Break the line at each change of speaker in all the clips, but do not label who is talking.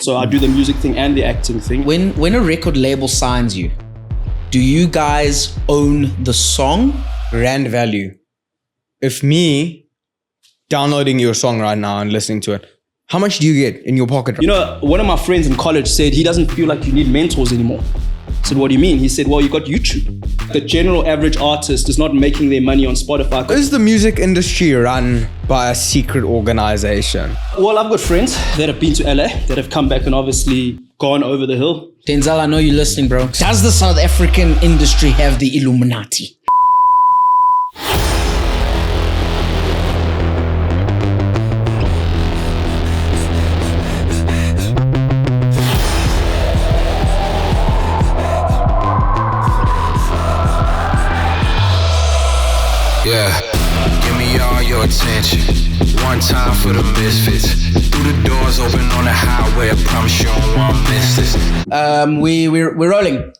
so I do the music thing and the acting thing.
When a record label signs you, do you guys own the song?
Rand value. If me downloading your song right now and listening to it, how much do you get in your pocket?
You know, one of my friends in college said he doesn't feel like you need mentors anymore. I said, what do you mean? He said, well, you got YouTube. The general average artist is not making their money on Spotify.
Is the music industry run by a secret organization?
Well, I've got friends that have been to LA, that have come back and obviously gone over the hill.
Denzel, I know you're listening, bro. Does the South African industry have the Illuminati?
Yeah, give me all your attention. One time for the misfits. Through the doors open on the highway. I promise you don't want to miss this.
We're rolling.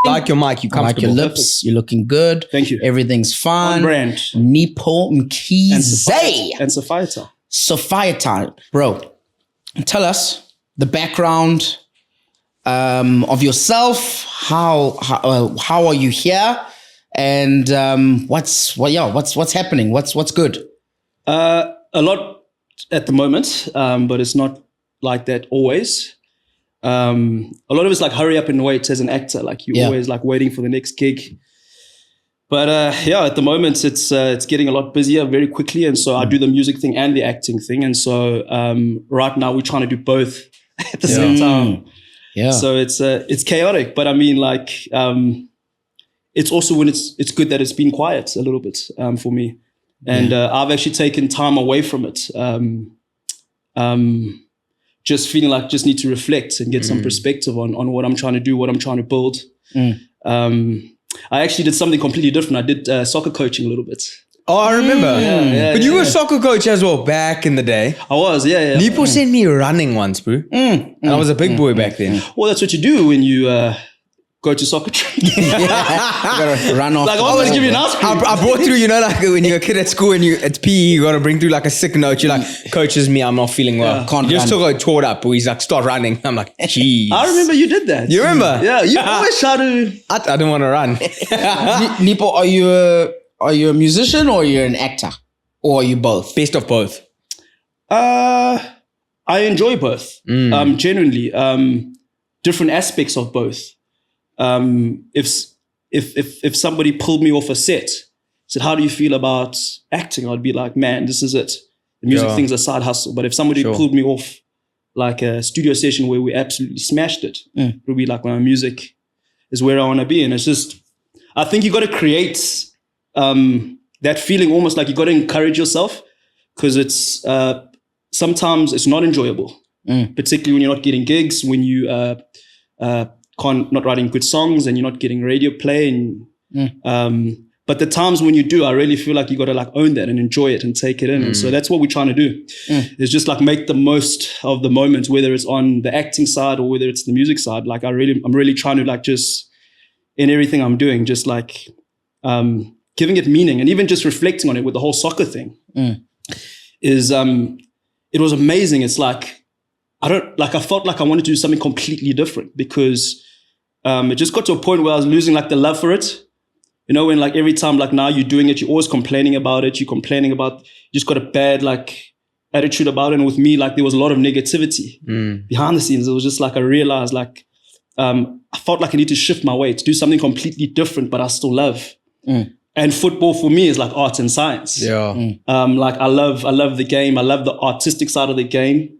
Like your mic, you
I like your
comfortable.
lips. You're looking good.
Thank you.
Everything's fine.
On brand.
Nipho Mkhize.
And Sophiata.
Sophiata. Bro, tell us the background of yourself. How are you here? And what's happening? What's good?
A lot at the moment, but it's not like that always. A lot of it's like hurry up and wait as an actor. Like you're always like waiting for the next gig. But at the moment it's getting a lot busier very quickly, and so I do the music thing and the acting thing, and so right now we're trying to do both at the same time.
Yeah.
So it's chaotic, but I mean like. It's also when it's good that it's been quiet a little bit for me. And I've actually taken time away from it. Just feeling like just need to reflect and get some perspective on what I'm trying to do, what I'm trying to build. I actually did something completely different. I did soccer coaching a little bit.
Oh, I remember. But you were a soccer coach as well back in the day.
I was, yeah.
Nipho sent me running once, bro. And I was a big boy back then.
Well, that's what you do when you... go to soccer training.
You gotta run off.
Like I always give you an ice cream.
I brought through, like when you're a kid at school and it's PE, you gotta bring through like a sick note. You're like, coach, is me, I'm not feeling well.
Can't
Just
run.
took a tore up. He's like, start running. I'm like, geez.
I remember you did that.
You remember?
Yeah, you always try to...
I didn't want to run.
Nipho, are you a musician or you're an actor? Or are you both?
Best of both.
I enjoy both. Genuinely. Different aspects of both. If somebody pulled me off a set, said, how do you feel about acting? I'd be like, man, this is it. The music thing's a side hustle. But if somebody pulled me off like a studio session where we absolutely smashed it, it would be like, my music is where I want to be. And it's just, I think you got to create that feeling, almost like you got to encourage yourself, because it's sometimes it's not enjoyable, particularly when you're not getting gigs, when you not writing good songs and you're not getting radio play. And but the times when you do, I really feel like you got to like own that and enjoy it and take it in. And so that's what we're trying to do. Is just like make the most of the moment, whether it's on the acting side or whether it's the music side. Like I'm really trying to like just in everything I'm doing, just like giving it meaning, and even just reflecting on it with the whole soccer thing is it was amazing. It's like I felt like I wanted to do something completely different, because it just got to a point where I was losing like the love for it. You know, when like every time like now you're doing it, you're always complaining about it. You're complaining about, you just got a bad like attitude about it. And with me, like there was a lot of negativity behind the scenes. It was just like I realized like I felt like I need to shift my way to do something completely different, but I still love. And football for me is like art and science. Like I love the game. I love the artistic side of the game.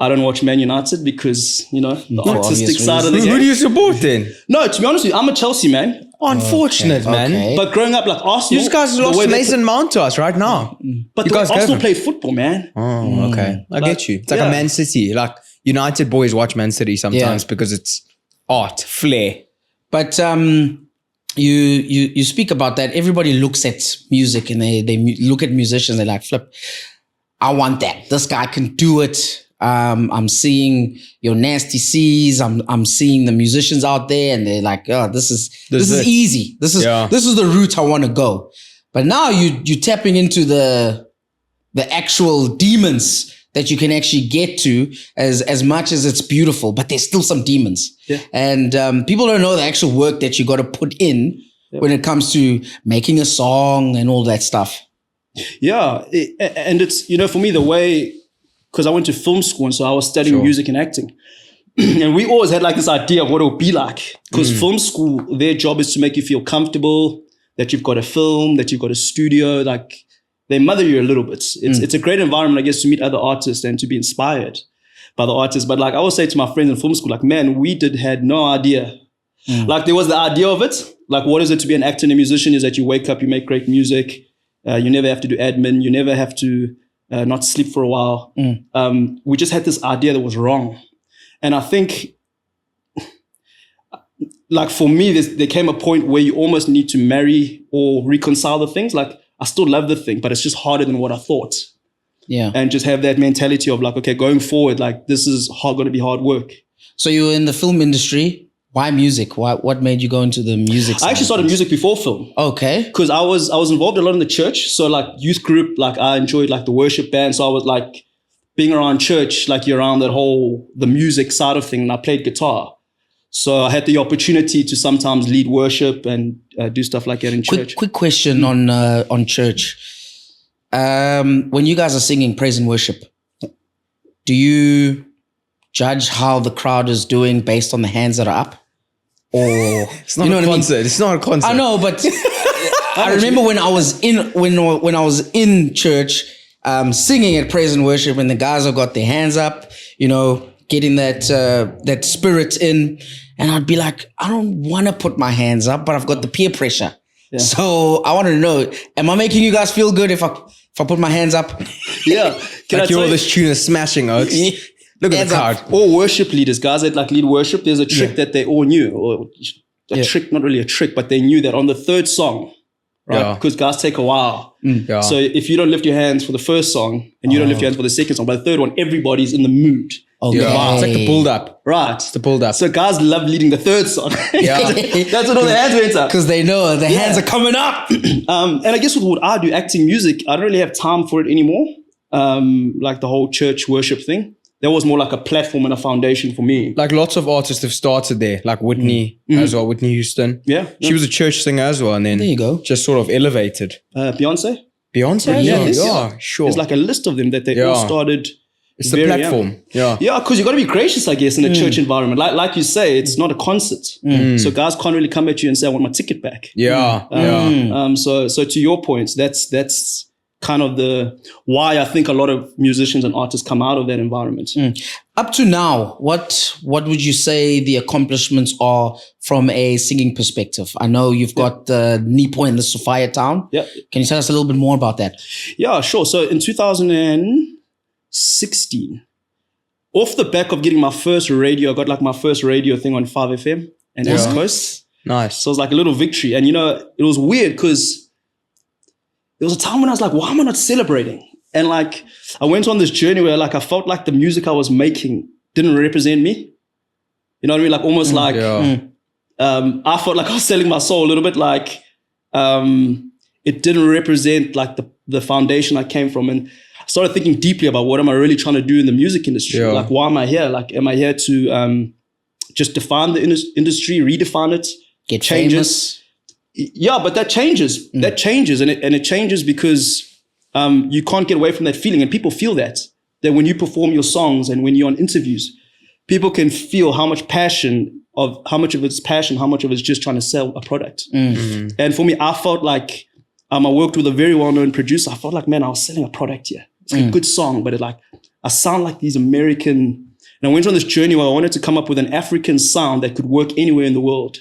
I don't watch Man United because, you know, the artistic side of the game.
Who do you support then?
No, to be honest with you, I'm a Chelsea man.
Unfortunate, man.
Okay.
But growing up like Arsenal.
You guys lost Mason Mount to us right now.
But the way Arsenal play football, man.
Oh, okay. I get you. It's like a Man City. Like United boys watch Man City sometimes because it's art, flair.
But you speak about that. Everybody looks at music and they look at musicians. They're like, flip, I want that. This guy can do it. I'm seeing your Nasty C's. I'm seeing the musicians out there, and they're like, "Oh, this is easy. This is the route I want to go." But now you're tapping into the actual demons that you can actually get to as much as it's beautiful, but there's still some demons.
Yeah.
And people don't know the actual work that you got to put in when it comes to making a song and all that stuff.
Yeah. And it's, for me, the way, because I went to film school, and so I was studying music and acting. And we always had like this idea of what it would be like. Because film school, their job is to make you feel comfortable, that you've got a film, that you've got a studio, like they mother you a little bit. It's a great environment, I guess, to meet other artists and to be inspired by the artists. But like I always say to my friends in film school, like, man, we had no idea. Like there was the idea of it. Like, what is it to be an actor and a musician is that you wake up, you make great music. You never have to do admin. You never have to not sleep for a while. We just had this idea that was wrong. And I think, like for me, there came a point where you almost need to marry or reconcile the things. Like, I still love the thing, but it's just harder than what I thought.
Yeah.
And just have that mentality of like, okay, going forward, like this is going to be hard work.
So you were in the film industry. Why music? What made you go into the music side?
I actually started music before film.
Okay.
Because I was involved a lot in the church. So like youth group, like I enjoyed like the worship band. So I was like being around church, like you're around the music side of thing. And I played guitar. So I had the opportunity to sometimes lead worship and do stuff like that in church.
Quick question on church. When you guys are singing praise and worship, do you judge how the crowd is doing based on the hands that are up? Or
it's not a concert. I mean? It's not a concert.
I know, but I remember when I was in church singing at praise and worship, and the guys have got their hands up, getting that spirit in. And I'd be like, I don't want to put my hands up, but I've got the peer pressure. Yeah. So I want to know, am I making you guys feel good if I put my hands up?
Yeah.
Can I hear this tune is smashing, Oaks? Look at the crowd.
All worship leaders, guys that like lead worship, there's a trick that they all knew. Or a trick, not really a trick, but they knew that on the third song, right? Because guys take a while. So if you don't lift your hands for the first song and you don't lift your hands for the second song, by the third one, everybody's in the mood.
Okay.
It's like the pulled up.
Right.
It's the pulled up.
So guys love leading the third song.
Yeah.
That's when all the hands went up.
Because they know the hands are coming up.
And I guess with what I do, acting, music, I don't really have time for it anymore. Like the whole church worship thing. That was more like a platform and a foundation for me.
Like lots of artists have started there, like Whitney as well, Whitney Houston.
Yeah.
She was a church singer as well, and then
there you go.
Just sort of elevated.
Beyonce?
Yeah, sure.
There's like a list of them that they all started.
It's the platform.
Young. Yeah, because you got to be gracious, I guess, in a church environment. Like you say, it's not a concert. So guys can't really come at you and say, I want my ticket back. So to your point, that's kind of why I think a lot of musicians and artists come out of that environment.
Up to now, what would you say the accomplishments are from a singing perspective? I know you've got Nipho in the Sophia town.
Yeah.
Can you tell us a little bit more about that?
Yeah, sure. So in 2016, off the back of getting my first radio, I got like my first radio thing on 5FM and East Coast.
Nice.
So it was like a little victory. And it was weird because there was a time when I was like, why am I not celebrating? And like, I went on this journey where like, I felt like the music I was making didn't represent me. You know what I mean? Like almost like, I felt like I was selling my soul a little bit. Like, it didn't represent like the foundation I came from. And I started thinking deeply about what am I really trying to do in the music industry?
Yeah.
Like, why am I here? Like, am I here to just define the industry, redefine it?
Get
change
famous?
Yeah, but that changes. That changes. And it changes because you can't get away from that feeling. And people feel that when you perform your songs and when you're on interviews, people can feel how much of it's passion, how much of it's just trying to sell a product. And for me, I felt like I worked with a very well-known producer. I felt like, man, I was selling a product here. It's like a good song, but I sound like these American. And I went on this journey where I wanted to come up with an African sound that could work anywhere in the world.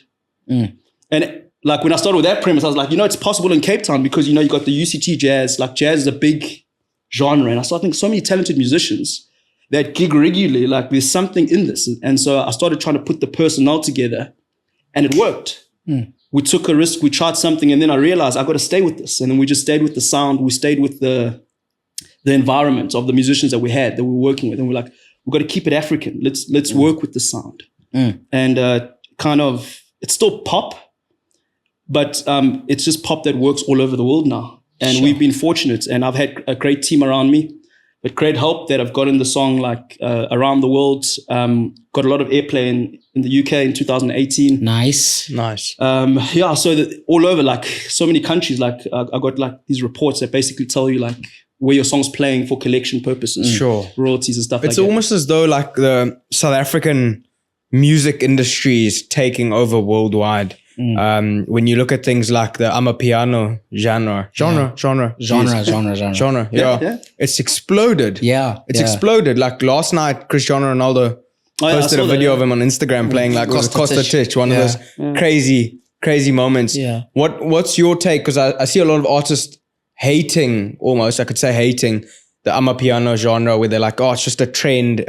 And like when I started with that premise, I was like, it's possible in Cape Town because, you got the UCT jazz. Like jazz is a big genre. And I started thinking so many talented musicians that gig regularly, like there's something in this. And so I started trying to put the personnel together and it worked. We took a risk, we tried something, and then I realized I got to stay with this. And then we just stayed with the sound. We stayed with the environment of the musicians that we had, that we were working with. And we're like, we've got to keep it African. Let's work with the sound. And it's still pop, but it's just pop that works all over the world now. And we've been fortunate, and I've had a great team around me but great help that I've gotten the song like around the world. Got a lot of airplay in the UK in 2018.
Nice.
Yeah, so all over, like so many countries, like I got like these reports that basically tell you like where your song's playing for collection purposes, royalties and stuff.
It's
like
almost as though like the South African music industry is taking over worldwide. When you look at things like the Amapiano genre. Yeah. It's exploded. It's exploded. Like last night, Cristiano Ronaldo posted a video of him on Instagram playing like Costa Titch, one of those crazy moments.
Yeah.
What's your take? Because I see a lot of artists hating the Amapiano genre, where they're like, oh, it's just a trend.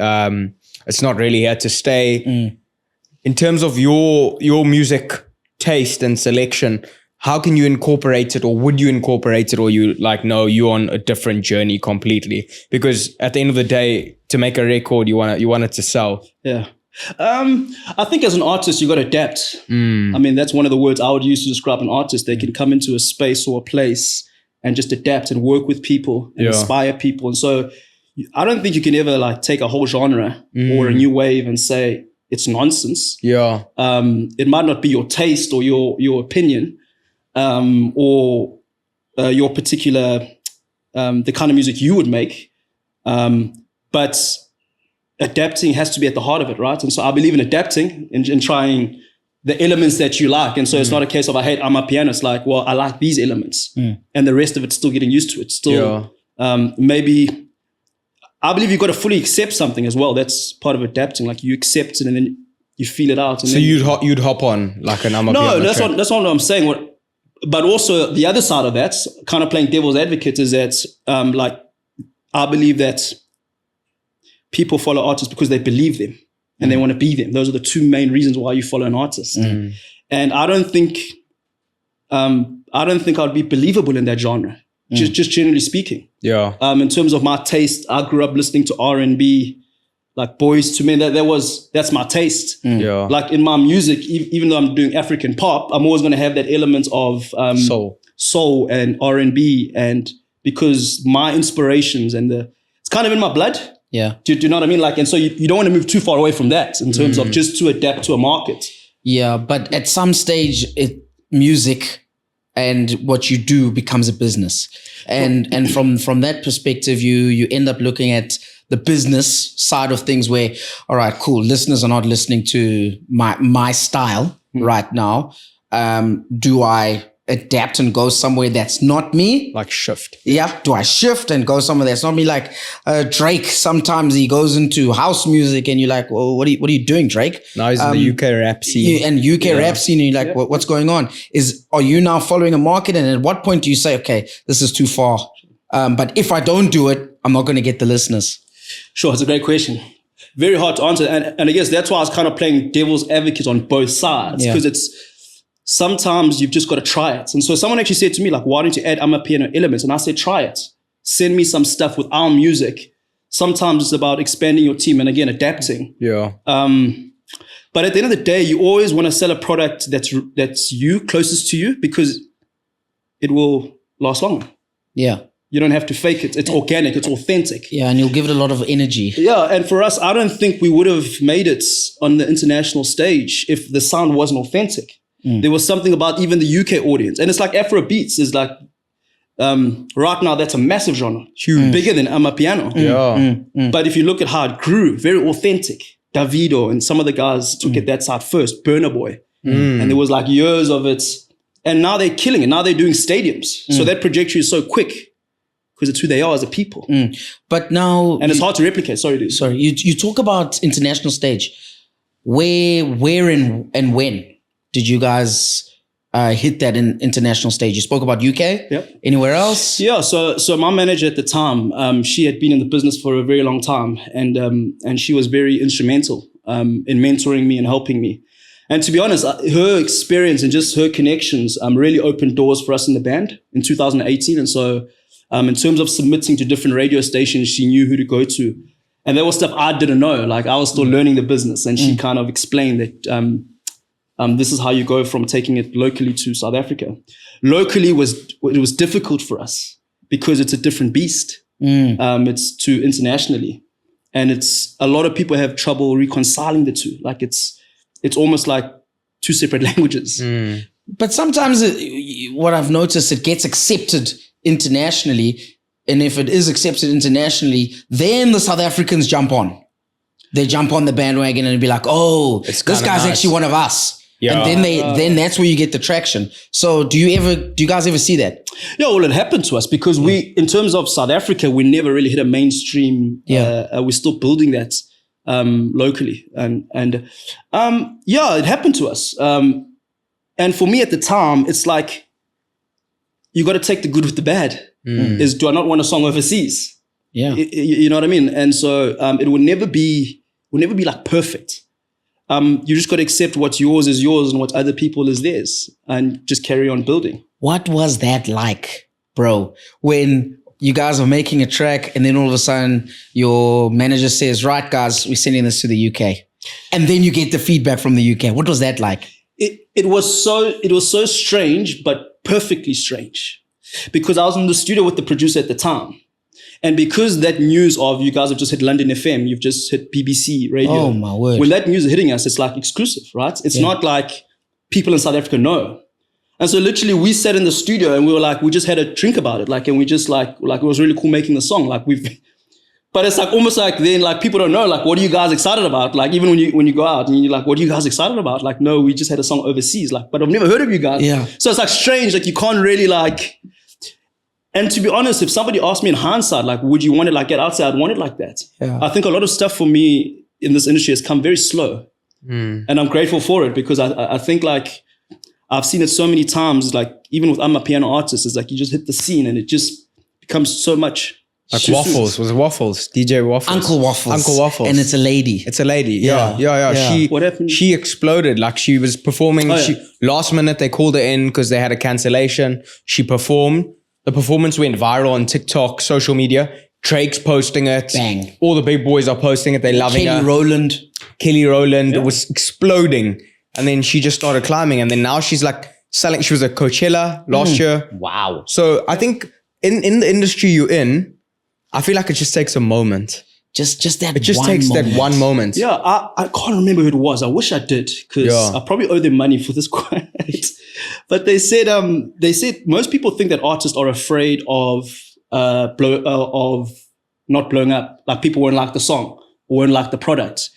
It's not really here to stay. In terms of your music taste and selection, how can you incorporate it, or would you incorporate it, or you like, no, you're on a different journey completely? Because at the end of the day, to make a record, you want it to sell.
Yeah. I think as an artist, you got to adapt. I mean, that's one of the words I would use to describe an artist. They can come into a space or a place and just adapt and work with people and inspire people. And so I don't think you can ever like take a whole genre or a new wave and say it's nonsense.
Yeah.
It might not be your taste or your opinion, or your particular, the kind of music you would make. But adapting has to be at the heart of it, right? And so I believe in adapting and trying the elements that you like. And so it's not a case of I hate Amapiano. It's like, well, I like these elements and the rest of it's still getting used to it. Still, maybe I believe you've got to fully accept something as well. That's part of adapting. Like you accept it and then you feel it out. And
so you'd hop on like an Amapiano.
No, that's not what I'm saying. But also the other side of that, kind of playing devil's advocate, is that like I believe that people follow artists because they believe them and they want to be them. Those are the two main reasons why you follow an artist. And I don't think I'd be believable in that genre. Just generally speaking.
Yeah.
In terms of my taste, I grew up listening to R&B, like Boys to Men. That's my taste.
Yeah.
Like in my music, even though I'm doing African pop, I'm always going to have that element of soul and R&B, and because my inspirations and it's kind of in my blood.
Yeah.
Do you know what I mean? Like, and so you don't want to move too far away from that in terms of just to adapt to a market.
Yeah, but at some stage, music and what you do becomes a business, and from that perspective, you end up looking at the business side of things, where, all right, cool, listeners are not listening to my style right now. Do I adapt and go somewhere that's not me?
Like shift.
Yeah. Do I shift and go somewhere that's not me? Like Drake, sometimes he goes into house music and you're like, well, what are you doing, Drake?
Now he's in the UK rap scene.
And UK rap scene, and you're like, what's going on? Are you now following a market? And at what point do you say, okay, this is too far? But if I don't do it, I'm not going to get the listeners.
Sure, it's a great question. Very hard to answer. And I guess that's why I was kind of playing devil's advocate on both sides, because sometimes you've just got to try it. And so someone actually said to me, like, why don't you add Amapiano elements? And I said, try it. Send me some stuff with our music. Sometimes it's about expanding your team and, again, adapting.
Yeah.
But at the end of the day, you always want to sell a product that's you, closest to you, because it will last longer.
Yeah.
You don't have to fake it. It's organic. It's authentic.
Yeah, and you'll give it a lot of energy.
Yeah, and for us, I don't think we would have made it on the international stage if the sound wasn't authentic. There was something about even the UK audience. And it's like Afro beats is like, right now, that's a massive genre.
Huge.
Bigger than Amapiano.
Yeah.
But if you look at how it grew, very authentic. Davido and some of the guys took it that side first. Burna Boy. And there was like years of it. And now they're killing it. Now they're doing stadiums. So that trajectory is so quick because it's who they are as a people.
But now...
And it's hard to replicate. Sorry, dude.
Sorry. You talk about international stage. Where and when did you guys hit that in international stage? You spoke about UK.
Yep.
Anywhere else?
Yeah. So my manager at the time, she had been in the business for a very long time, and she was very instrumental in mentoring me and helping me. And to be honest, her experience and just her connections really opened doors for us in the band in 2018. And so, in terms of submitting to different radio stations, she knew who to go to, and there was stuff I didn't know. Like I was still learning the business, and she kind of explained that. This is how you go from taking it locally to South Africa. Locally it was difficult for us because it's a different beast. It's to internationally. And it's a lot of people have trouble reconciling the two. Like it's almost like two separate languages.
But sometimes what I've noticed, it gets accepted internationally. And if it is accepted internationally, then the South Africans jump on. They jump on the bandwagon and be like, oh, this guy's actually one of us. Yeah. And then that's where you get the traction. So do you guys ever see that?
Yeah, well, it happened to us because in terms of South Africa, we never really hit a mainstream. We're still building that locally. And it happened to us. And for me at the time, it's like, you got to take the good with the bad. Do I not want a song overseas?
Yeah.
You know what I mean? And so it will never be like perfect. You just got to accept what's yours is yours and what other people is theirs and just carry on building.
What was that like, bro? When you guys are making a track and then all of a sudden your manager says, right, guys, we're sending this to the UK. And then you get the feedback from the UK. What was that like?
It was so strange, but perfectly strange, because I was in the studio with the producer at the time. And because that news of you guys have just hit London FM, you've just hit BBC radio.
Oh my word.
When that news is hitting us, it's like exclusive, right? It's not like people in South Africa know. And so literally we sat in the studio and we were like, we just had a drink about it. Like, and we just like it was really cool making the song. But it's like almost like then like people don't know, like, what are you guys excited about? Like even when you go out and you're like, what are you guys excited about? Like, no, we just had a song overseas. Like, but I've never heard of you guys.
Yeah.
So it's like strange, like you can't really like. And to be honest, if somebody asked me in hindsight, like, would you want to like get outside? I'd want it like that.
Yeah.
I think a lot of stuff for me in this industry has come very slow. And I'm grateful for it because I think like I've seen it so many times, like even with I'm a piano artist, it's like you just hit the scene and it just becomes so much.
Like Waffles, was it Waffles? DJ Waffles.
Uncle Waffles. And it's a lady.
Yeah.
What happened?
She exploded. Like she was performing. Last minute they called her in because they had a cancellation. She performed. The performance went viral on TikTok, social media. Drake's posting it.
Bang.
All the big boys are posting it. They're loving her. Kelly Rowland. It was exploding. And then she just started climbing. And then now she's like selling. She was at Coachella last year.
Wow.
So I think in the industry you're in, I feel like it just takes a moment.
Just that.
It just takes that one moment.
Yeah, I can't remember who it was. I wish I did because I probably owe them money for this quote. But they said most people think that artists are afraid of not blowing up. Like people won't like the song or won't like the product.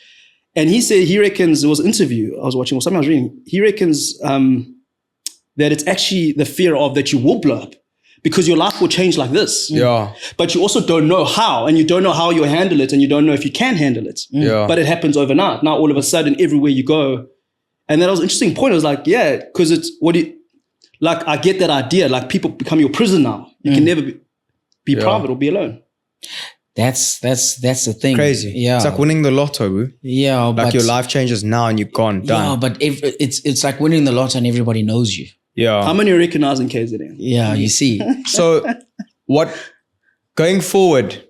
And he said he reckons, it was an interview I was watching or something I was reading. He reckons that it's actually the fear of that you will blow up. Because your life will change like this.
Yeah.
But you also don't know how, and you don't know how you'll handle it, and you don't know if you can handle it.
Yeah.
But it happens overnight. Now all of a sudden, everywhere you go. And that was an interesting point. I was like, yeah, because it's I get that idea. Like people become your prison now. You can never be private or be alone.
That's the thing.
Crazy.
Yeah.
It's like winning the lotto, bro.
Yeah.
Like your life changes now and you're gone. Done.
Yeah, but it's like winning the lotto and everybody knows you.
Yeah.
How many are recognizing KZN?
Yeah, you see.
So going forward,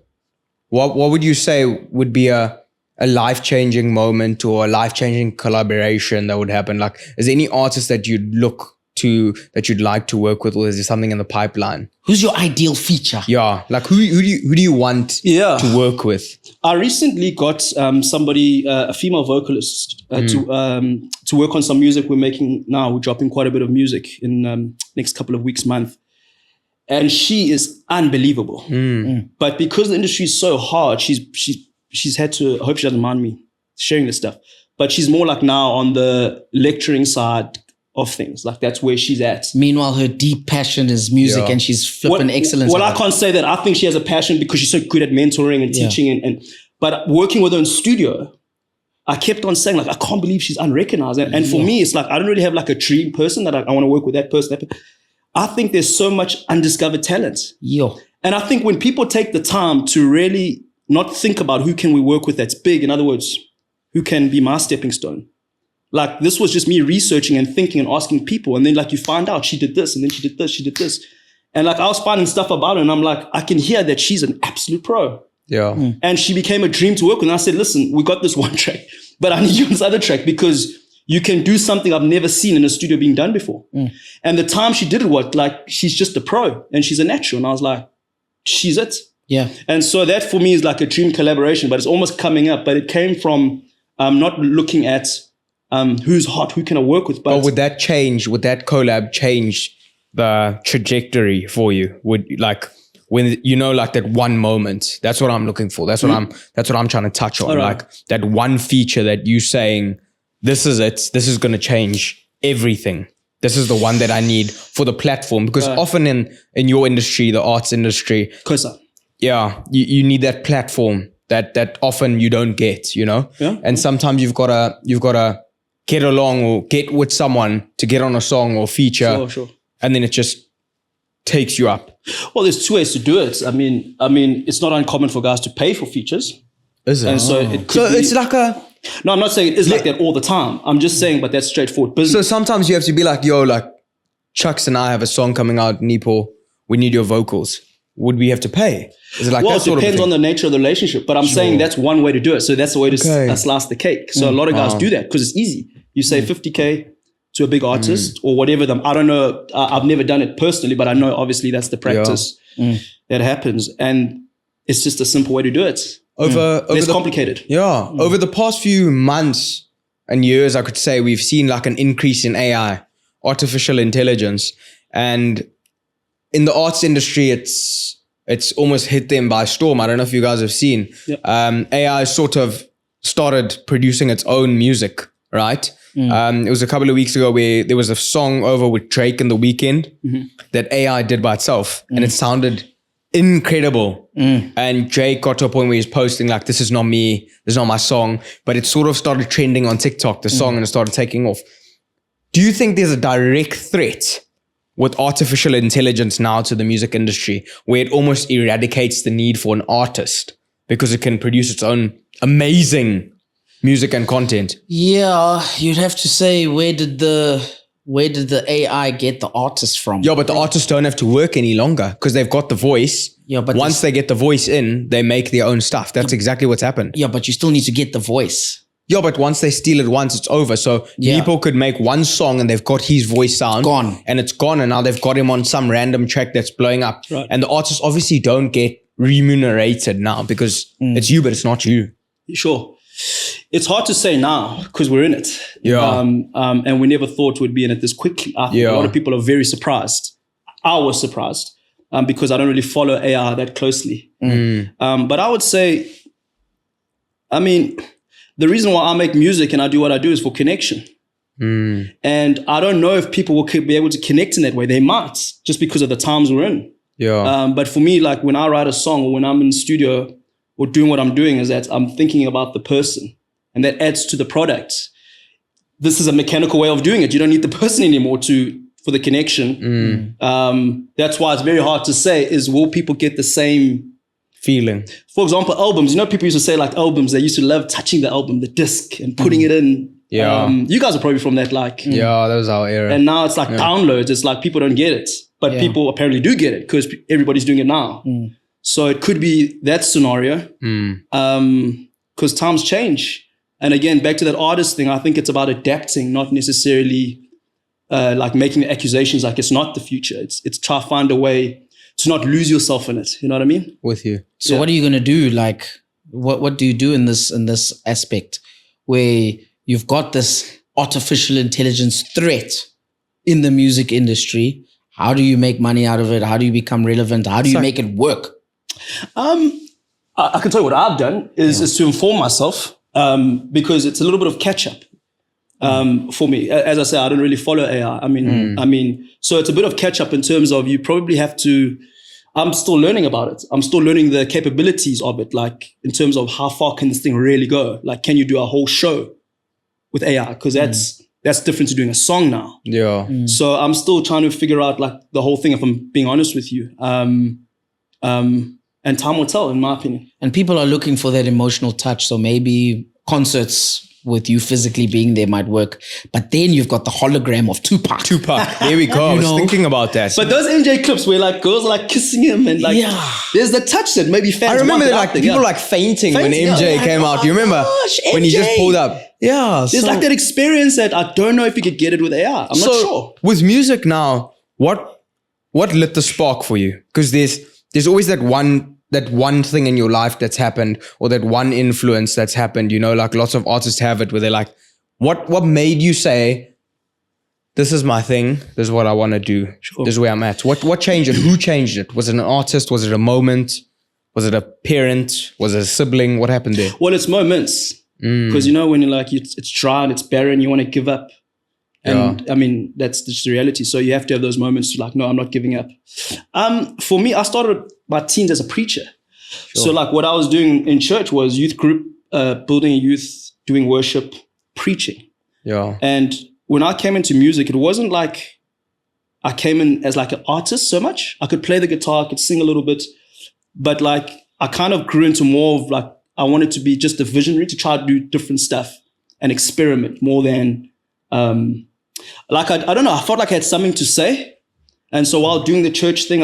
what would you say would be a life-changing moment or a life-changing collaboration that would happen? Like, is there any artist that you'd look to, that you'd like to work with, or is there something in the pipeline?
Who's your ideal feature?
Yeah. Like who do you want to work with?
I recently got somebody, a female vocalist, to work on some music we're making now. We're dropping quite a bit of music in next couple of weeks, month. And she is unbelievable. But because the industry is so hard, she's had to, I hope she doesn't mind me sharing this stuff, but she's more like now on the lecturing side of things. Like that's where she's at.
Meanwhile, her deep passion is music and she's flipping excellence.
Well, I can't say that. I think she has a passion because she's so good at mentoring and teaching but working with her in studio, I kept on saying like, I can't believe she's unrecognized. And for me, it's like, I don't really have like a dream person that I want to work with that person. I think there's so much undiscovered talent. And I think when people take the time to really not think about who can we work with that's big, in other words, who can be my stepping stone. Like this was just me researching and thinking and asking people. And then like you find out she did this and then she did this, she did this. And like I was finding stuff about her and I'm like, I can hear that she's an absolute pro.
Yeah.
And she became a dream to work with. And I said, listen, we got this one track, but I need you on this other track because you can do something I've never seen in a studio being done before. And the time she did it, she's just a pro and she's a natural. And I was like, she's it.
Yeah.
And so that for me is like a dream collaboration, but it's almost coming up. But it came from not looking at who's hot, who can I work with. But
would that collab change the trajectory for you? Would like when like that one moment? That's what I'm looking for. That's what I'm trying to touch on.
Right.
Like that one feature that you saying, this is it. This is going to change everything. This is the one that I need for the platform, because often in your industry, the arts industry, yeah, you need that platform that often you don't get, Yeah. And sometimes you've gotta get along or get with someone to get on a song or feature.
Sure.
And then it just takes you up.
Well, there's two ways to do it. I mean, it's not uncommon for guys to pay for features.
Is it?
And so
it's like a...
No, I'm not saying it is like that all the time. I'm just saying, but that's straightforward business.
So sometimes you have to be like, yo, like Chucks and I have a song coming out, Nipho, we need your vocals. Would we have to pay? Is it like that sort of thing?
Well, it depends on the nature of the relationship, but I'm saying that's one way to do it. So that's the way to slice the cake. So a lot of guys do that because it's easy. You say 50K to a big artist or whatever them. I don't know. I've never done it personally, but I know obviously that's the practice that happens. And it's just a simple way to do it. Less complicated.
Yeah. Over the past few months and years, I could say we've seen like an increase in AI, artificial intelligence. And in the arts industry, it's almost hit them by storm. I don't know if you guys have seen.
Yep.
AI sort of started producing its own music, right? It was a couple of weeks ago where there was a song over with Drake and The Weeknd that AI did by itself. And it sounded incredible. And Drake got to a point where he's posting like, this is not me, this is not my song. But it sort of started trending on TikTok, the song, and it started taking off. Do you think there's a direct threat with artificial intelligence now to the music industry, where it almost eradicates the need for an artist because it can produce its own amazing music and content?
Yeah, you'd have to say, where did the AI get the artists from?
Yeah, but the artists don't have to work any longer because they've got the voice.
Yeah, but
once they get the voice in, they make their own stuff. That's exactly what's happened.
Yeah, but you still need to get the voice.
Yeah, but once they steal it once, it's over. So people could make one song and they've got his voice sound.
Gone.
And it's gone. And now they've got him on some random track that's blowing up.
Right.
And the artists obviously don't get remunerated now because it's you, but it's not you.
Sure. It's hard to say now because we're in it.
Yeah.
And we never thought we'd be in it this quickly. I think a lot of people are very surprised. I was surprised because I don't really follow AI that closely. But I would say, the reason why I make music and I do what I do is for connection. And I don't know if people will be able to connect in that way. They might, just because of the times we're in.
Yeah.
But for me, like when I write a song or when I'm in the studio or doing what I'm doing, is that I'm thinking about the person, and that adds to the product. This is a mechanical way of doing it. You don't need the person anymore for the connection. That's why it's very hard to say is, will people get the same
feeling?
For example, albums. People used to say like albums, they used to love touching the album, the disc, and putting it in.
Yeah.
You guys are probably from that
Yeah, that was our era.
And now it's like downloads. It's like people don't get it. But people apparently do get it because everybody's doing it now. So it could be that scenario. Because times change. And again, back to that artist thing, I think it's about adapting, not necessarily like making accusations like it's not the future. It's try to find a way to not lose yourself in it. You know what I mean?
With you.
So what are you going to do? Like, what do you do in this aspect where you've got this artificial intelligence threat in the music industry? How do you make money out of it? How do you become relevant? How do you make it work?
I can tell you what I've done is to inform myself because it's a little bit of catch up for me. As I say, I don't really follow AI. So it's a bit of catch up in terms of you probably have to. I'm still learning about it. I'm still learning the capabilities of it, like in terms of how far can this thing really go? Like, can you do a whole show with AI? Because that's different to doing a song now.
Yeah.
So I'm still trying to figure out like the whole thing, if I'm being honest with you. And time will tell, in my opinion.
And people are looking for that emotional touch. So maybe concerts with you physically being there might work. But then you've got the hologram of Tupac.
There we go. I was thinking about that.
But those MJ clips where like girls are like kissing him and like there's the touch that maybe fans
I remember
wanted
that like
out there,
people like fainting when MJ came out. Do you remember when he just pulled up? Yeah.
There's like that experience that I don't know if you could get it with AI. I'm not sure.
With music now, what lit the spark for you? Because there's always that one that one thing in your life that's happened, or that one influence that's happened, you know, like lots of artists have it where they're like, what made you say, this is my thing, this is what I want to do, this is where I'm at? What changed it? Who changed it? Was it an artist? Was it a moment? Was it a parent? Was it a sibling? What happened there?
Well, it's moments. Because, you know, when you're like, it's dry and it's barren, you want to give up. And I mean, that's just the reality. So you have to have those moments to like, no, I'm not giving up. For me, I started my teens as a preacher. So like what I was doing in church was youth group, building a youth, doing worship, preaching. Yeah. And when I came into music, it wasn't like I came in as like an artist so much. I could play the guitar, I could sing a little bit, but like I kind of grew into more of like, I wanted to be just a visionary to try to do different stuff and experiment more than, like, I don't know, I felt like I had something to say. And so while doing the church thing,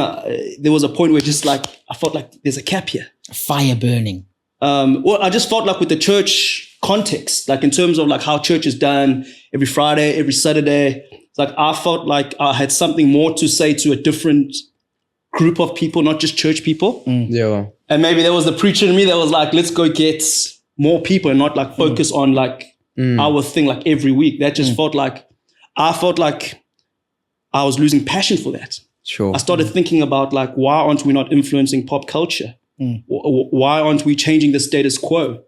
there was a point where just like, I felt like there's a gap here.
Fire burning.
Well, I just felt like with the church context, like in terms of like how church is done every Friday, every Saturday, it's like I felt like I had something more to say to a different group of people, not just church people.
Yeah.
And maybe there was the preacher in me that was like, let's go get more people and not like focus on like our thing like every week. That just felt like, I felt like I was losing passion for that.
Sure.
I started thinking about like, why aren't we not influencing pop culture? Why aren't we changing the status quo?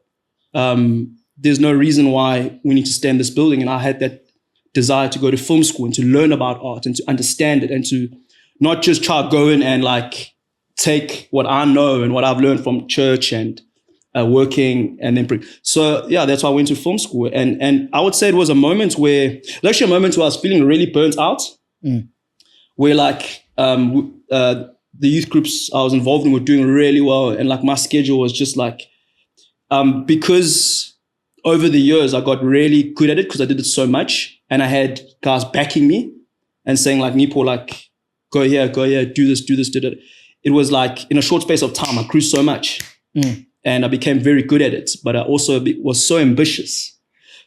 There's no reason why we need to stay in this building. And I had that desire to go to film school and to learn about art and to understand it and to not just try to go in and like take what I know and what I've learned from church and working and then so yeah, that's why I went to film school. And I would say it was a moment where, actually a moment where I was feeling really burnt out, where like the youth groups I was involved in were doing really well, and like my schedule was just like, because over the years I got really good at it because I did it so much, and I had guys backing me and saying like, Nipho, like go here, do this, did it. It was like in a short space of time, I grew so much. And I became very good at it, but I also was so ambitious.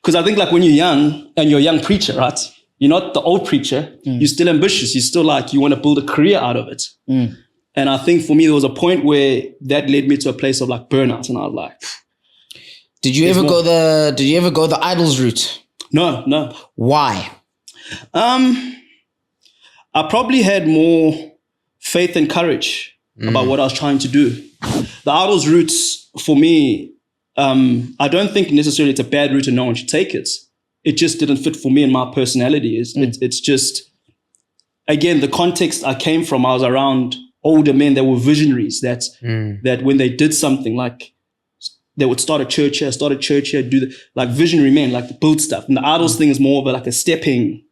Because I think like when you're young and you're a young preacher, right? You're not the old preacher. You're still ambitious. You're still like, you want to build a career out of it. And I think for me, there was a point where that led me to a place of like burnout. And I was like,
Did you ever go the Idols route?
No.
Why?
I probably had more faith and courage about what I was trying to do. The Idols routes for me, I don't think necessarily it's a bad route and no one should take it. It just didn't fit for me and my personality. It's just, again, the context I came from, I was around older men that were visionaries that when they did something, like they would start a church here, do the, like visionary men, like build stuff. And the Idols thing is more of like a stepping.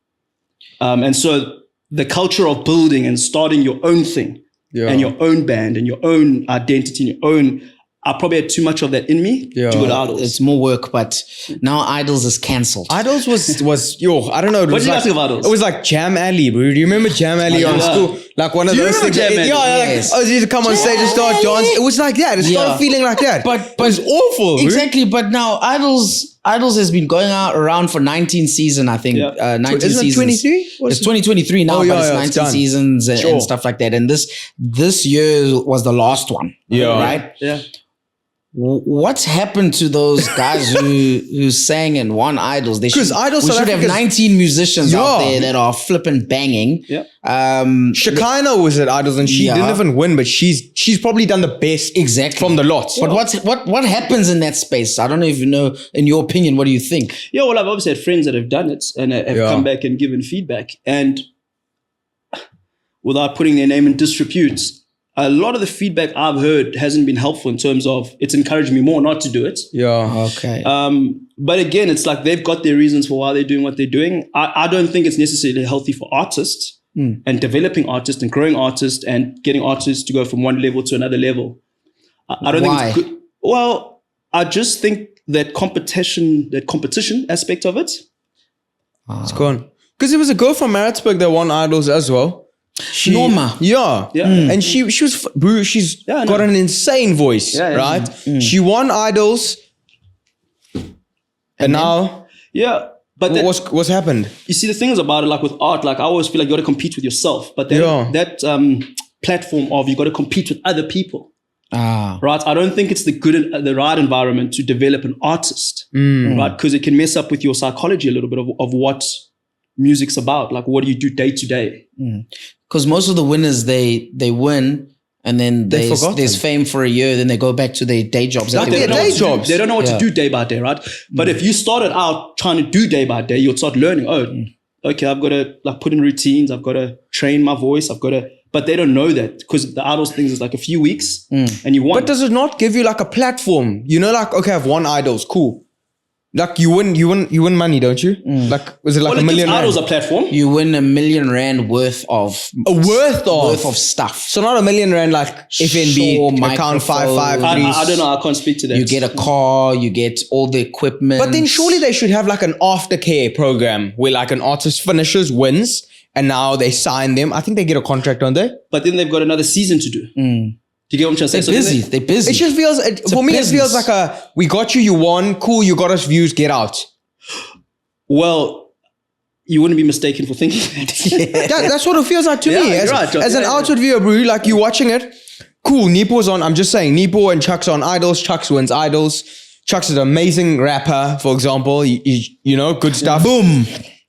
And so the culture of building and starting your own thing and your own band and your own identity and your own, I probably had too much of that in me to go to Idols.
It's more work, but now Idols is cancelled.
Idols was I don't know.
What did you think of Idols?
It was like Jam Alley, bro. Do you remember Jam Alley on school? Like one of those things.
Jam Alley?
Like, I was used to come on stage and start dancing. It was like that. It started feeling like that. But it was awful.
Exactly. Bro. But now Idols has been going around for 19 seasons, I think. 19
Isn't it 23?
It's 2023 now, but it's 19 seasons and stuff like that. And this year was the last one. Right?
Yeah.
What's happened to those guys who sang and won Idols? We should have 19 musicians out there that are flipping banging.
Yeah.
Shekinah was at Idols and she didn't even win, but she's probably done the best from the lot.
But what happens in that space? I don't know if you know, in your opinion, what do you think?
Yeah, well, I've obviously had friends that have done it and have come back and given feedback. And without putting their name in disrepute, a lot of the feedback I've heard hasn't been helpful in terms of it's encouraged me more not to do it.
Yeah.
Okay.
But again, it's like they've got their reasons for why they're doing what they're doing. I don't think it's necessarily healthy for artists and developing artists and growing artists and getting artists to go from one level to another level. I don't think it's good. Well, I just think that competition aspect of it.
It's gone. Because there was a girl from Maritzburg that won Idols as well.
Norma.
Yeah. And she's got an insane voice, right? She won Idols. And now...
Yeah. But
what's happened?
You see, the thing is about it, like with art, like I always feel like you got to compete with yourself. But that platform of you got to compete with other people. Right? I don't think it's the right environment to develop an artist, right? Because it can mess up with your psychology a little bit of what music's about. Like, what do you do day to day?
Because most of the winners, they win, and then there's fame for a year, then they go back to their day jobs.
They don't know what to do day by day, right? But if you started out trying to do day by day, you'll start learning, okay, I've got to like put in routines, I've got to train my voice, but they don't know that, because the Idols thing is like a few weeks and you won.
But does it not give you like a platform? You know, like, okay, I've won Idols, cool. Like you win money, don't you? Like, was it like $1 million?
Idols a platform.
You win R1 million worth of stuff.
So not R1 million like FNB account 553.
I don't know. I can't speak to that.
You get a car. You get all the equipment.
But then surely they should have like an aftercare program where like an artist finishes, wins, and now they sign them. I think they get a contract on there.
But then they've got another season to do. Do you get what I'm trying to say?
They're busy.
It just feels, for me, it feels like we got you, you won, cool, you got us views, get out.
Well, you wouldn't be mistaken for thinking that.
That's what it feels like to me. As an outside viewer, bro, like you watching it, cool, Nipho's on, I'm just saying, Nipho and Chuck's on Idols, Chuck's wins Idols. Chuck's an amazing rapper, for example, you know, good stuff.
Boom.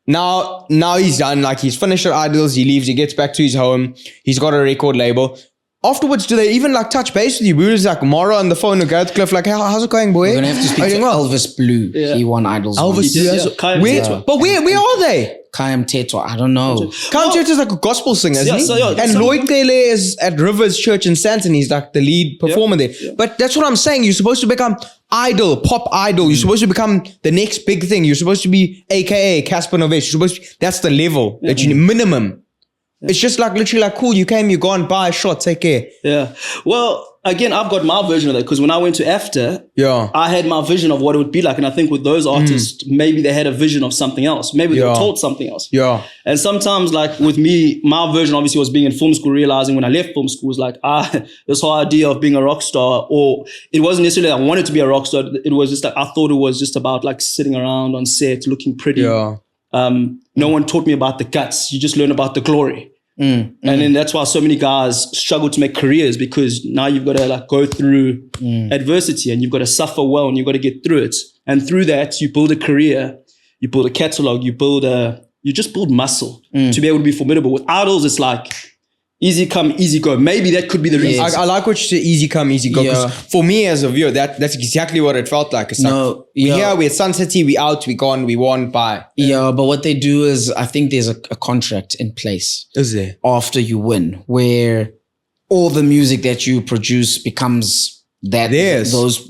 Now he's done, like he's finished at Idols, he leaves, he gets back to his home, he's got a record label. Afterwards, do they even like touch base with you? We was like Mara on the phone with Gareth Cliff, like, hey, how's it going, boy?
We're gonna have to speak to Elvis Blue. Yeah. He won Idols.
Elvis Blue. But where are they?
Kayam Teto, I don't know.
Kayam Teto is like a gospel singer, isn't he? And Lloyd Kele is at Rivers Church in Santon. He's like the lead performer there. But that's what I'm saying. You're supposed to become pop idol. You're supposed to become the next big thing. You're supposed to be AKA Casper Novesh. That's the level that you need, minimum. It's just like literally like, cool, you came, you gone, buy a shot, take care.
Yeah. Well, again, I've got my version of that, because when I went to AFTA, I had my vision of what it would be like. And I think with those artists, maybe they had a vision of something else. Maybe they were told something else.
Yeah.
And sometimes like with me, my version obviously was being in film school, realizing when I left film school was like, this whole idea of being a rock star, or it wasn't necessarily I wanted to be a rock star. It was just like, I thought it was just about like sitting around on set, looking pretty.
Yeah.
No one taught me about the guts. You just learn about the glory. And then that's why so many guys struggle to make careers, because now you've got to like go through adversity, and you've got to suffer well, and you've got to get through it. And through that, you build a career, you build a catalog, you just build muscle to be able to be formidable. With Idols, it's like easy come, easy go. Maybe that could be the reason.
I like what you say, easy come, easy go. Because for me as a viewer, that's exactly what it felt like. It's like, we're at Sun City, we out, we gone, we won, bye.
Yeah, but what they do is, I think there's a contract in place.
Is there?
After you win, where all the music that you produce becomes that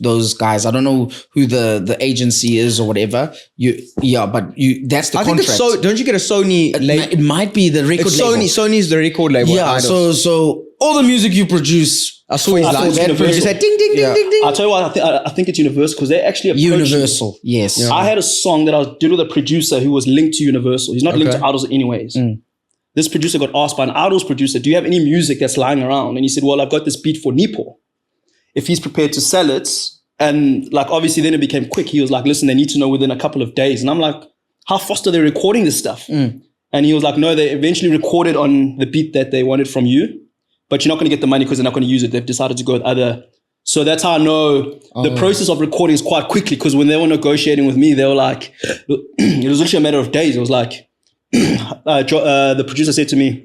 those guys. I don't know who the agency is or whatever. That's the contract.
Think it's don't you get a Sony label?
It might be the record label.
Sony's the record label.
Yeah, so all the music you produce,
I saw his live. You said ding ding ding ding ding.
I'll tell you what, I think it's Universal, because they actually approached
Universal. Yes.
Yeah. I had a song that I did with a producer who was linked to Universal. He's not linked to Idols anyways. This producer got asked by an Idols producer, do you have any music that's lying around? And he said, well, I've got this beat for Nipho. If he's prepared to sell it, and like obviously then it became quick. He was like, listen, they need to know within a couple of days. And I'm like, how fast are they recording this stuff? And he was like, no, they eventually recorded on the beat that they wanted from you, but you're not going to get the money because they're not going to use it. They've decided to go with other. So that's how I know the process of recording is quite quickly, because when they were negotiating with me, they were like, it was literally a matter of days. It was like, the producer said to me,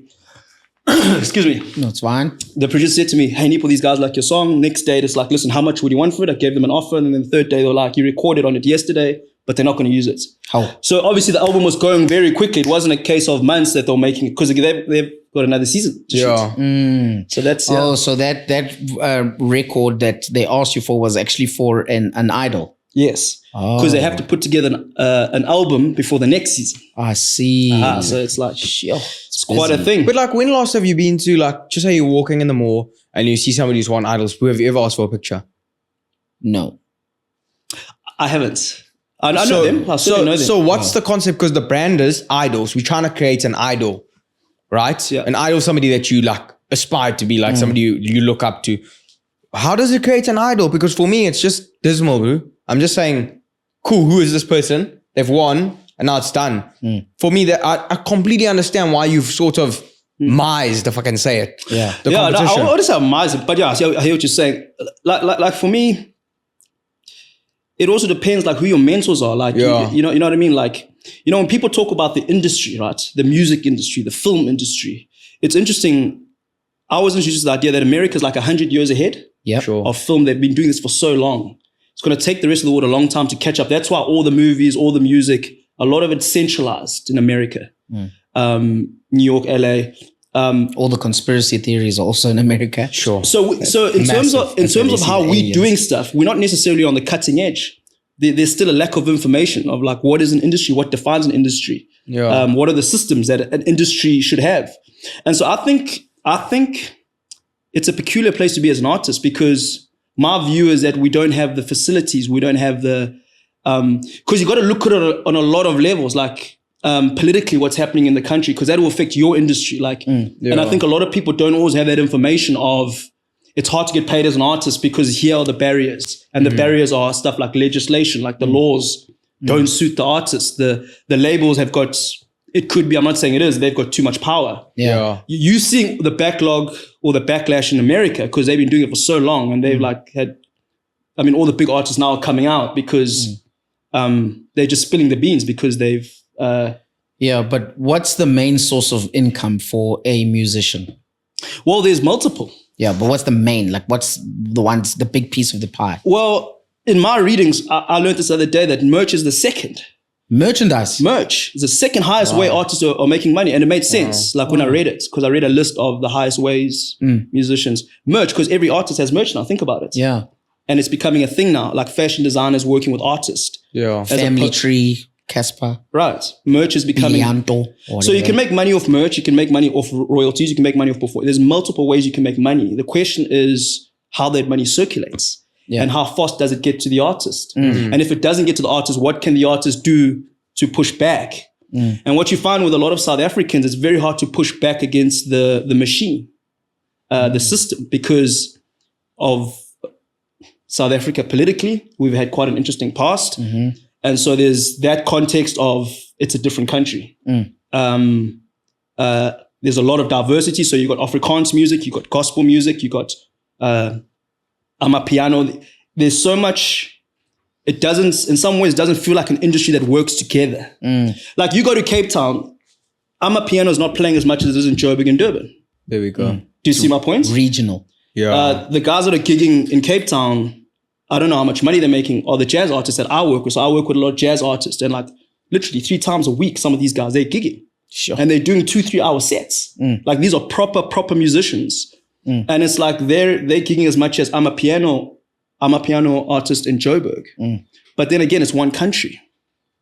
excuse me.
No, it's fine.
The producer said to me, hey, Nipho, these guys like your song. Next day, it's like, listen, how much would you want for it? I gave them an offer. And then the third day, they were like, you recorded on it yesterday, but they're not going to use it.
How?
So obviously the album was going very quickly. It wasn't a case of months that they were making it, because they've got another season to shoot. So that's...
so that record that they asked you for was actually for an idol.
Yes. Because they have to put together an album before the next season.
I see.
So it's like, it's quite a thing.
But like, when last have you been to, like, just say you're walking in the mall and you see somebody who's won Idols, have you ever asked for a picture?
No.
I haven't. I know them. I certainly know them.
So what's the concept? Because the brand is Idols. We're trying to create an idol, right? Yeah. An idol, somebody that you like aspire to be, like somebody you look up to. How does it create an idol? Because for me, it's just dismal, bro. I'm just saying, cool, who is this person? They've won and now it's done. For me, that I completely understand why you've sort of mised, if I can say it.
Yeah.
The
Yeah, no,
competition.
I wouldn't say I'm miser, but yeah, I hear what you're saying. Like for me, it also depends like who your mentors are. Like, you know what I mean? Like, when people talk about the industry, right? The music industry, the film industry, it's interesting. I was introduced to the idea that America's like 100 years ahead of film. They've been doing this for so long. It's going to take the rest of the world a long time to catch up. That's why all the movies, all the music, a lot of it's centralized in America. New York, LA.
All the conspiracy theories are also in America.
Sure.
So in terms of how we're doing stuff, we're not necessarily on the cutting edge. There's still a lack of information of like what is an industry, what defines an industry, what are the systems that an industry should have. And so I think it's a peculiar place to be as an artist, because my view is that we don't have the facilities, we don't have the because you got to look at it on a lot of levels, like politically what's happening in the country, because that will affect your industry. Like, and I think a lot of people don't always have that information of it's hard to get paid as an artist because here are the barriers, and the barriers are stuff like legislation, like the laws don't suit the artists. The labels have got, it could be, I'm not saying it is, they've got too much power. You see the backlog or the backlash in America because they've been doing it for so long, and they've like had, I mean, all the big artists now are coming out because they're just spilling the beans because they've
but what's the main source of income for a musician?
Well, there's multiple.
Yeah, but what's the main? Like, what's the big piece of the pie?
Well, in my readings, I learned this other day that merch is the second.
Merchandise?
Merch is the second highest way artists are making money. And it made sense, like when I read it, because I read a list of the highest ways musicians. Merch, because every artist has merch now. Think about it.
Yeah.
And it's becoming a thing now, like fashion designers working with artists.
Yeah.
Family Tree, Casper.
Right. Merch is becoming... So you can make money off merch, you can make money off royalties, you can make money off performance. There's multiple ways you can make money. The question is how that money circulates and how fast does it get to the artist? And if it doesn't get to the artist, what can the artist do to push back? And what you find with a lot of South Africans, it's very hard to push back against the machine, the system, because of South Africa politically. We've had quite an interesting past. And so there's that context of it's a different country. There's a lot of diversity. So you've got Afrikaans music, you've got gospel music, you've got Amapiano. There's so much, it doesn't, in some ways, doesn't feel like an industry that works together. Like you go to Cape Town, Amapiano is not playing as much as it is in Joburg and Durban.
There we go.
Do you see my point?
Regional.
Yeah.
The guys that are gigging in Cape Town, I don't know how much money they're making, are the jazz artists that I work with. So I work with a lot of jazz artists, and like literally 3 times a week, some of these guys, they're gigging.
Sure.
And they're doing 2-3 hour sets. Like these are proper musicians. And it's like they're gigging as much as I'm a piano artist in Joburg. But then again, it's one country.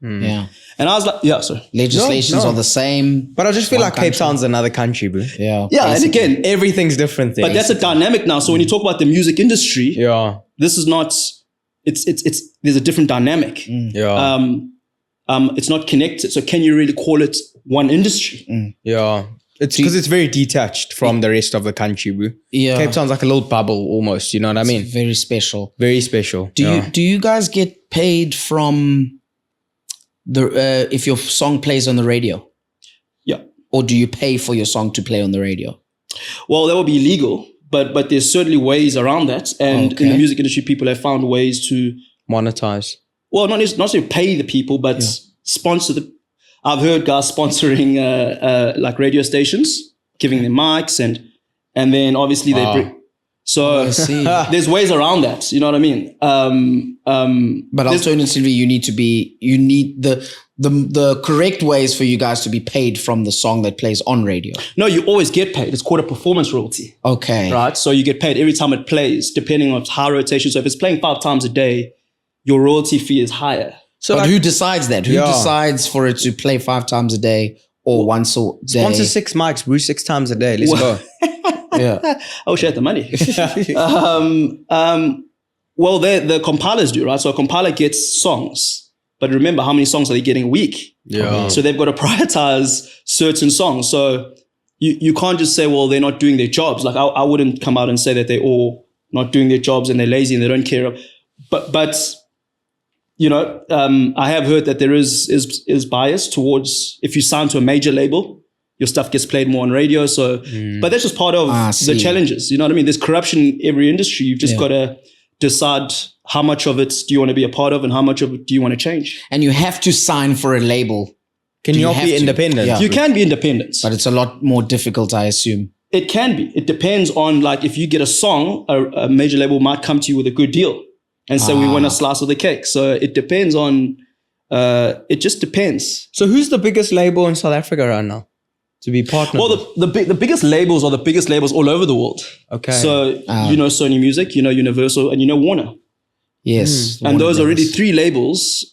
Yeah.
And I was like, yeah, sorry.
Legislations are the same.
But I just feel like Cape Town's another country, bro.
Yeah.
Yeah, and again,
Everything's different there.
but that's a dynamic now. So when you talk about the music industry, this is not, it's there's a different dynamic. It's not connected. So can you really call it one industry?
Yeah. It's because it's very detached from the rest of the country, bro.
Yeah.
Cape Town's like a little bubble almost, you know what I mean?
Very special.
Very special.
Do you guys get paid from the if your song plays on the radio?
Yeah.
Or do you pay for your song to play on the radio?
Well, that would be illegal, but there's certainly ways around that. And in the music industry, people have found ways to
monetize.
Well, not necessarily pay the people, but sponsor the. I've heard guys sponsoring like radio stations, giving them mics, and then obviously they bring. So there's ways around that. You know what I mean?
But alternatively, you need the correct ways for you guys to be paid from the song that plays on radio.
No, you always get paid. It's called a performance royalty.
Okay.
Right. So you get paid every time it plays, depending on high rotation. So if it's playing 5 times a day, your royalty fee is higher.
So but who decides that? Who decides for it to play 5 times a day or once a day?
Sponsor 6 mics, bro, 6 times a day. Let's go.
I wish I had the money. Well, the compilers do, right? So a compiler gets songs, but remember, how many songs are they getting a week?
Yeah.
So they've got to prioritize certain songs. So you can't just say, well, they're not doing their jobs. Like I wouldn't come out and say that they're all not doing their jobs and they're lazy and they don't care. But you know, I have heard that there is bias towards if you sign to a major label, your stuff gets played more on radio. So, but that's just part of the challenges. You know what I mean? There's corruption in every industry. You've just got to decide how much of it do you want to be a part of and how much of it do you want to change.
And you have to sign for a label.
Can you not be independent?
Yeah.
You can be independent.
But it's a lot more difficult, I assume.
It can be. It depends on, like, if you get a song, a major label might come to you with a good deal and say, we want a slice of the cake. So it depends on, it just depends.
So who's the biggest label in South Africa right now to be partnered?
Well, the biggest labels are the biggest labels all over the world.
Okay.
So, you know Sony Music, you know Universal, and you know Warner.
Yes.
And those are already 3 labels.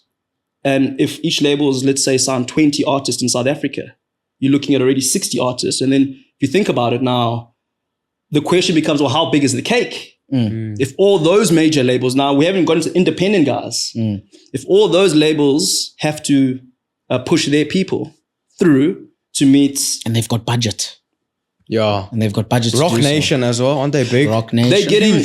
And if each label is, let's say, signed 20 artists in South Africa, you're looking at already 60 artists. And then if you think about it now, the question becomes, well, how big is the cake? If all those major labels, now we haven't gotten to independent guys. If all those labels have to push their people through to meet.
And they've got budget.
Yeah.
And they've got budget
Rock
to do
Nation as well, aren't they big?
Rock Nation.
They're getting,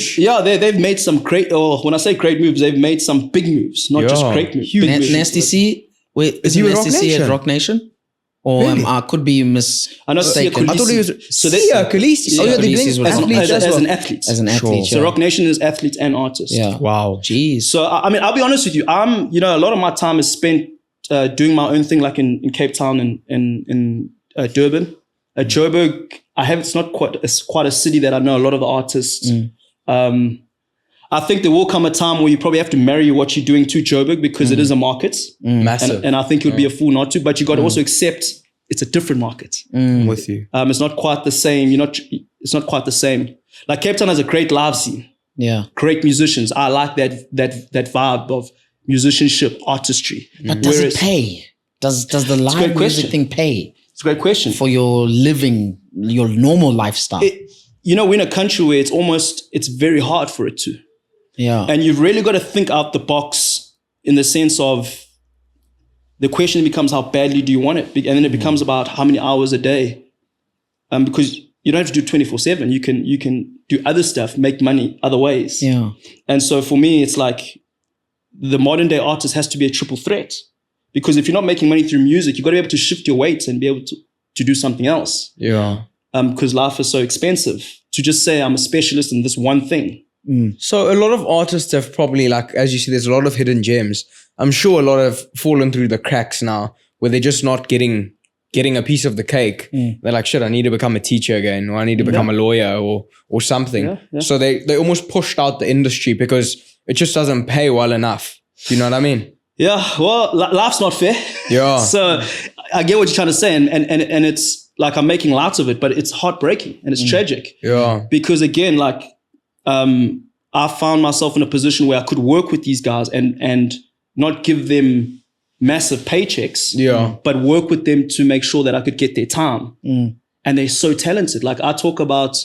they've made some great, when I say great moves, they've made some big moves, not just great moves. Big moves.
Nasty C, wait, is
he with
Nasty
Rock
C
Nation?
at Rock Nation? Or
Really?
I could be mistaken.
I know Sia Khaleesi.
I thought he was
So
Khaleesi.
Oh, yeah, they're
as,
doing
as,
athletes
as an athlete.
As an athlete,
So Rock Nation is athlete and artist.
Yeah.
Wow.
Jeez.
So, I mean, I'll be honest with you. A lot of my time is spent doing my own thing, like in Cape Town and in Durban. Joburg, it's quite a city that I know a lot of the artists. I think there will come a time where you probably have to marry what you're doing to Joburg because it is a market.
Massive.
And I think it would be a fool not to, but you got to also accept it's a different market.
I'm with you.
It's not quite the same. It's not quite the same. Like Cape Town has a great live scene.
Yeah.
Great musicians. I like that vibe of musicianship, artistry.
But does it pay? Does the live music thing pay?
It's a great question.
For your living, your normal lifestyle.
We're in a country where it's very hard for it to.
Yeah.
And you've really got to think out the box in the sense of the question becomes how badly do you want it? And then it becomes about how many hours a day. Because you don't have to do 24/7. You can do other stuff, make money other ways.
Yeah.
And so for me, it's like the modern day artist has to be a triple threat. Because if you're not making money through music, you've got to be able to shift your weights and be able to do something else.
Yeah.
Because life is so expensive. To just say I'm a specialist in this one thing.
So a lot of artists have probably, like, as you see, there's a lot of hidden gems. I'm sure a lot have fallen through the cracks now where they're just not getting a piece of the cake. They're like, shit, I need to become a teacher again, or I need to become a lawyer or something. Yeah. So they almost pushed out the industry because it just doesn't pay well enough. Do you know what I mean?
Yeah, well, life's not fair.
Yeah.
So I get what you're trying to say. And it's like I'm making lots of it, but it's heartbreaking and it's tragic.
Yeah.
Because again, like, I found myself in a position where I could work with these guys and not give them massive paychecks, but work with them to make sure that I could get their time. And they're so talented. Like I talk about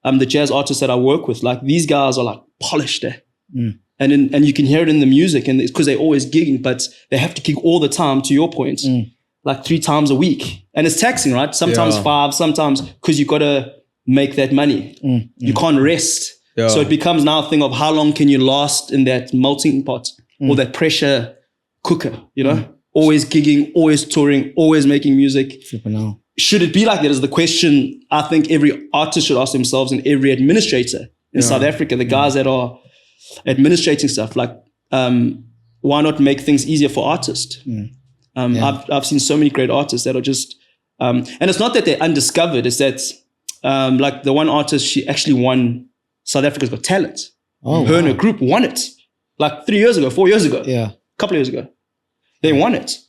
the jazz artists that I work with, like these guys are like polished there. And you can hear it in the music, and it's because they're always gigging, but they have to gig all the time, to your point, like 3 times a week. And it's taxing, right? Sometimes 5, sometimes because you got to make that money. You can't rest.
Yeah.
So it becomes now a thing of how long can you last in that melting pot or that pressure cooker, you know? Always gigging, always touring, always making music. Should it be like that is the question I think every artist should ask themselves, and every administrator in South Africa, the guys that are administrating stuff, like why not make things easier for artists? I've seen so many great artists that are just, and it's not that they're undiscovered, it's that like the one artist, she actually won South Africa's Got Talent. Her and her group won it like 3 years ago, 4 years ago, a couple of years ago. They won it,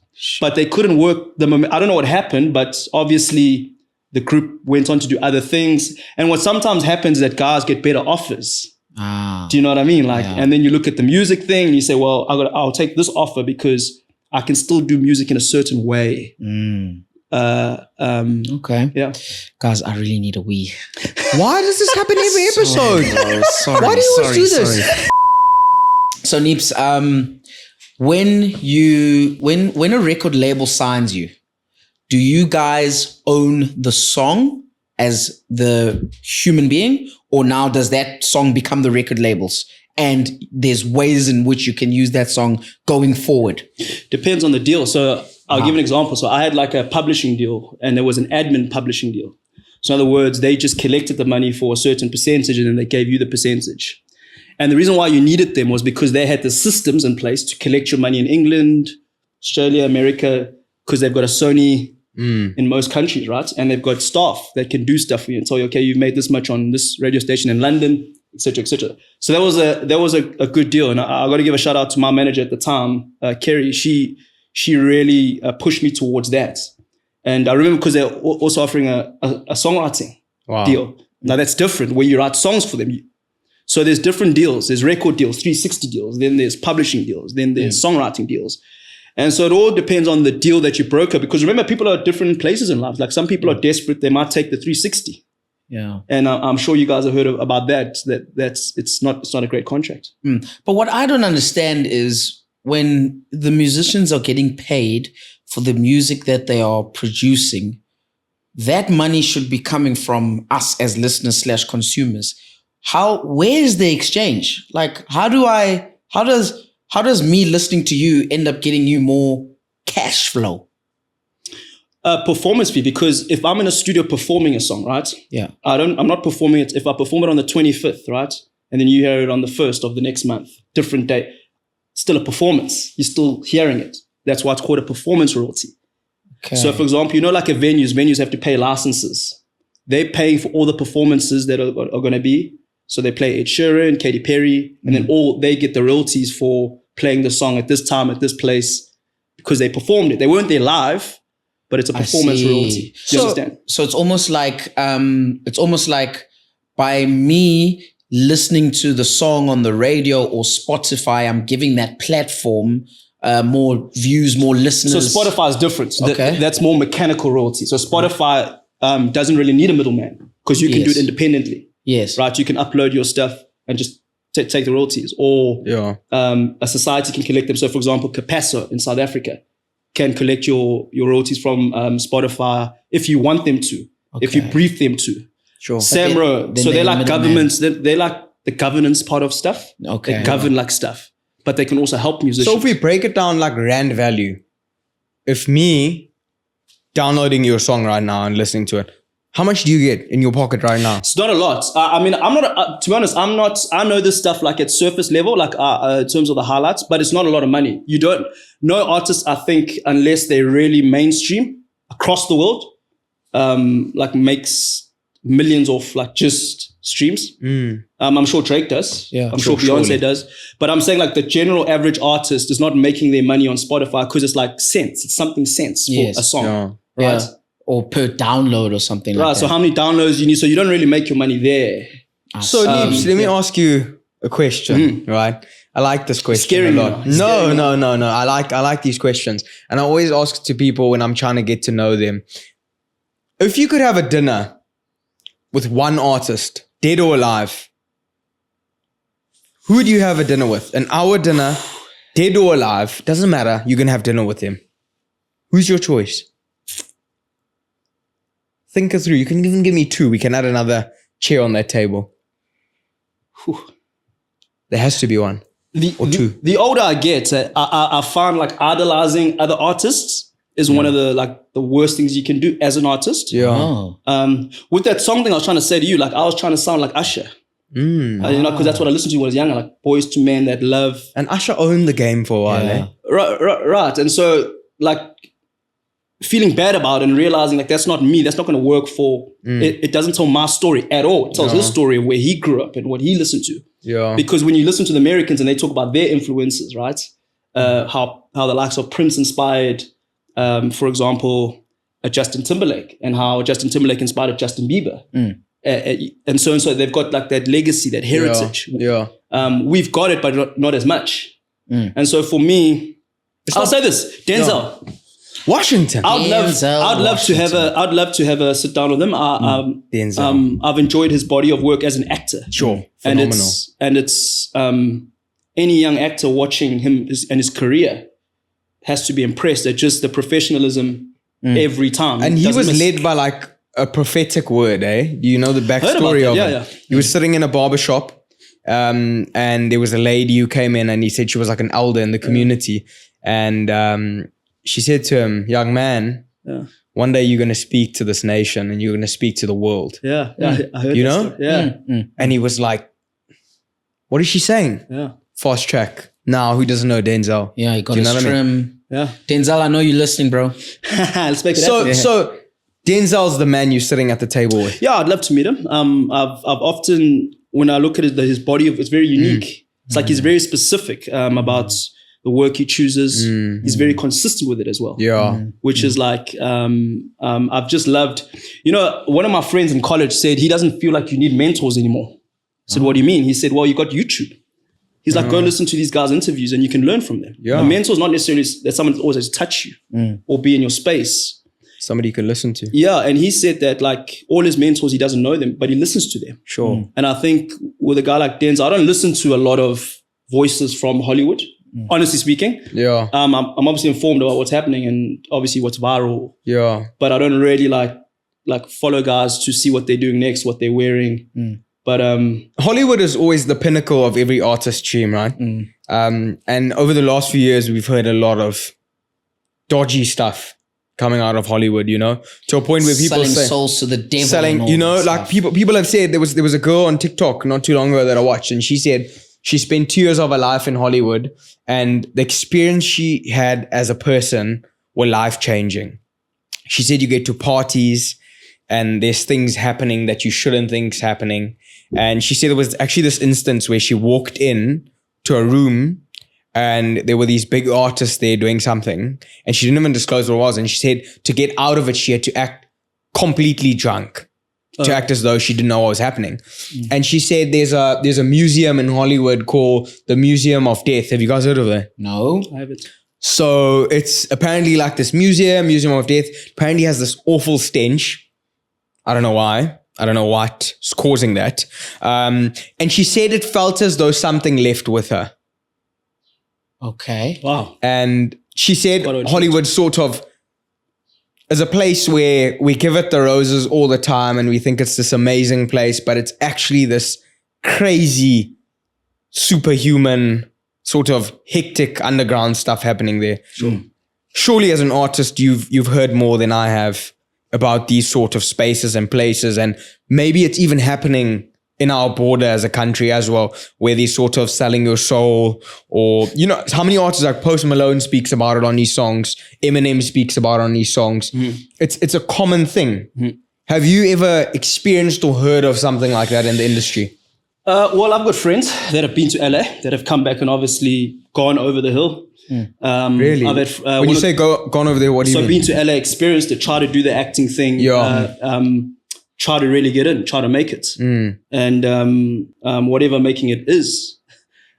but they couldn't work the moment. I don't know what happened, but obviously the group went on to do other things. And what sometimes happens is that guys get better offers. Do you know what I mean? Like, and then you look at the music thing and you say, well, I'll take this offer because I can still do music in a certain way.
Okay.
Yeah.
Guys, I really need a wee.
Why does this happen every episode?
Sorry,
Why do you always do this?
So Neeps, when a record label signs you, do you guys own the song as the human being, or now does that song become the record label's? And there's ways in which you can use that song going forward.
Depends on the deal. So I'll give an example. So I had like a publishing deal, and there was an admin publishing deal. So in other words, they just collected the money for a certain percentage, and then they gave you the percentage. And the reason why you needed them was because they had the systems in place to collect your money in England, Australia, America, because they've got a Sony in most countries, right? And they've got staff that can do stuff for you and tell you, okay, you've made this much on this radio station in London, etc., etc. So that was a good deal. And I got to give a shout out to my manager at the time, Kerry. She really pushed me towards that. And I remember because they're also offering a songwriting deal. Now that's different, where you write songs for them. So there's different deals. There's record deals, 360 deals. Then there's publishing deals. Then there's songwriting deals. And so it all depends on the deal that you broker. Because remember, people are at different places in life. Like some people are desperate. They might take the 360.
Yeah.
And I'm sure you guys have heard about that. It's not a great contract.
But what I don't understand is when the musicians are getting paid for the music that they are producing, that money should be coming from us as listeners / consumers. Where is the exchange? Like, how does me listening to you end up getting you more cash flow?
Performance fee, because if I'm in a studio performing a song, right?
Yeah.
I'm not performing it. If I perform it on the 25th, right? And then you hear it on the 1st of the next month, different day, still a performance. You're still hearing it. That's why it's called a performance royalty.
Okay.
So for example, like venues have to pay licenses. They're paying for all the performances that are going to be. So they play Ed Sheeran, Katy Perry, and then they get the royalties for playing the song at this time, at this place, because they performed it. They weren't there live, but it's a performance royalty. Do you understand?
So it's almost like by me listening to the song on the radio or Spotify, I'm giving that platform more views, more listeners.
So Spotify is different.
Okay.
That's more mechanical royalty. So Spotify doesn't really need a middleman because you can do it independently.
Yes.
Right. You can upload your stuff and just take the royalties, or a society can collect them. So for example, Capasso in South Africa can collect your royalties from Spotify if you want them to, if you brief them to.
Sure.
Samro. So they're like governments. They're like the governance part of stuff.
Okay.
They govern like stuff, but they can also help musicians.
So if we break it down like rand value, if me downloading your song right now and listening to it, how much do you get in your pocket right now?
It's not a lot. I mean, I'm not, to be honest, I know this stuff like at surface level, like in terms of the highlights, but it's not a lot of money. No artist, I think, unless they're really mainstream across the world, like makes millions off like just streams. I'm sure Drake does.
Yeah,
I'm sure Beyonce does. But I'm saying like the general average artist is not making their money on Spotify because it's like cents. It's something cents for a song.
Yeah.
Right?
Yeah. Or per download or something like that.
So how many downloads you need? So you don't really make your money there.
So Neeps, let me ask you a question, right? I like this question a lot. No. I like these questions. And I always ask to people when I'm trying to get to know them. If you could have a dinner with one artist, dead or alive, who do you have a dinner with? An hour dinner, dead or alive, doesn't matter. You can have dinner with him. Who's your choice? Think it through. You can even give me two. We can add another chair on that table. There has to be one or two.
The older I get, I find like idolizing other artists is one of the worst things you can do as an artist.
Yeah.
With that song thing I was trying to say to you, like I was trying to sound like Usher. Because that's what I listened to when I was younger, like Boys to Men, that love.
And Usher owned the game for a while, eh?
Right. And so like feeling bad about it and realizing like that's not me, that's not going to work for, it doesn't tell my story at all. It tells his story of where he grew up and what he listened to.
Yeah.
Because when you listen to the Americans and they talk about their influences, right? How the likes of Prince inspired, for example, Justin Timberlake, and how Justin Timberlake inspired Justin Bieber. And so they've got like that legacy, that heritage.
Yeah.
We've got it, but not as much. And so for me, I'll say this, Denzel.
Washington.
I'd love to have a sit down with him.
Denzel.
I've enjoyed his body of work as an actor.
Sure. Phenomenal.
And it's any young actor watching him and his career has to be impressed at just the professional every time.
And he was led by like a prophetic word, eh? Do you know the backstory of it?
Yeah.
He was sitting in a barbershop and there was a lady who came in and he said she was like an elder in the community. And she said to him, young man,
Yeah.
one day you're going to speak to this nation and you're going to speak to the world.
Yeah. I heard
You
that
know?
story. Yeah.
And he was like, what is she saying?
Yeah.
Fast Track. Now, who doesn't know Denzel?
Yeah, he got
Do you know
his
what I mean?
trim.
Yeah.
Denzel, I know you're listening, bro.
Let's make it happen.
So Denzel's the man you're sitting at the table with.
Yeah, I'd love to meet him. I've often, when I look at his body, it's very unique. It's like he's very specific about the work he chooses. He's very consistent with it as well.
Yeah.
Which is like, I've just loved, one of my friends in college said he doesn't feel like you need mentors anymore. I said, what do you mean? He said, well, you got YouTube. He's like, go listen to these guys' interviews and you can learn from them.
Yeah.
A mentor is not necessarily that someone always has to touch you or be in your space.
Somebody you can listen to.
Yeah, and he said that like all his mentors, he doesn't know them, but he listens to them.
Sure.
And I think with a guy like Denzel, I don't listen to a lot of voices from Hollywood, honestly speaking.
Yeah.
I'm obviously informed about what's happening and obviously what's viral,
Yeah.
but I don't really like follow guys to see what they're doing next, what they're wearing. But
Hollywood is always the pinnacle of every artist dream, right? And over the last few years, we've heard a lot of dodgy stuff coming out of Hollywood, to a point where people
selling
say
souls to the devil.
selling,
and all that
like
stuff.
people have said there was a girl on TikTok not too long ago that I watched, and she said she spent 2 years of her life in Hollywood, and the experience she had as a person were life changing. She said you get to parties and there's things happening that you shouldn't think's happening. And she said there was actually this instance where she walked in to a room and there were these big artists there doing something and she didn't even disclose what it was. And she said to get out of it, she had to act completely drunk, to act as though she didn't know what was happening. And she said there's a museum in Hollywood called the Museum of Death. Have you guys heard of that?
No.
I have it.
So it's apparently like this museum of death, apparently has this awful stench. I don't know why. I don't know what's causing that. And she said it felt as though something left with her.
Okay.
Wow.
And she said
What a
Hollywood sort of is a place where we give it the roses all the time and we think it's this amazing place, but it's actually this crazy, superhuman, sort of hectic underground stuff happening there.
Sure.
Surely as an artist, you've heard more than I have about these sort of spaces and places, and maybe it's even happening in our border as a country as well, where they're sort of selling your soul, or how many artists like Post Malone speaks about it on these songs, Eminem speaks about it on these songs. It's a common thing. Have you ever experienced or heard of something like that in the industry?
Well, I've got friends that have been to LA that have come back and obviously gone over the hill.
Really?
I've had,
when you say gone over there, what do you
so I've
mean?
been to LA, experienced it, try to do the acting thing, try to really get in, try to make it, and whatever making it is.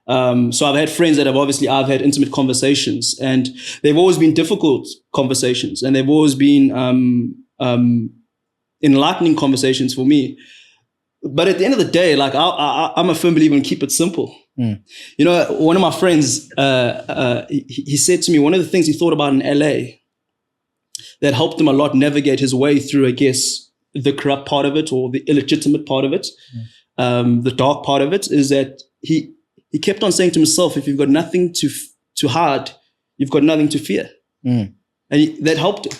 So I've had friends that I've had intimate conversations, and they've always been difficult conversations, and they've always been enlightening conversations for me. But at the end of the day, like I'm a firm believer in keep it simple. One of my friends, he said to me, one of the things he thought about in LA that helped him a lot navigate his way through, I guess, the corrupt part of it or the illegitimate part of it, the dark part of it, is that he kept on saying to himself, if you've got nothing to hide, you've got nothing to fear. And that helped him.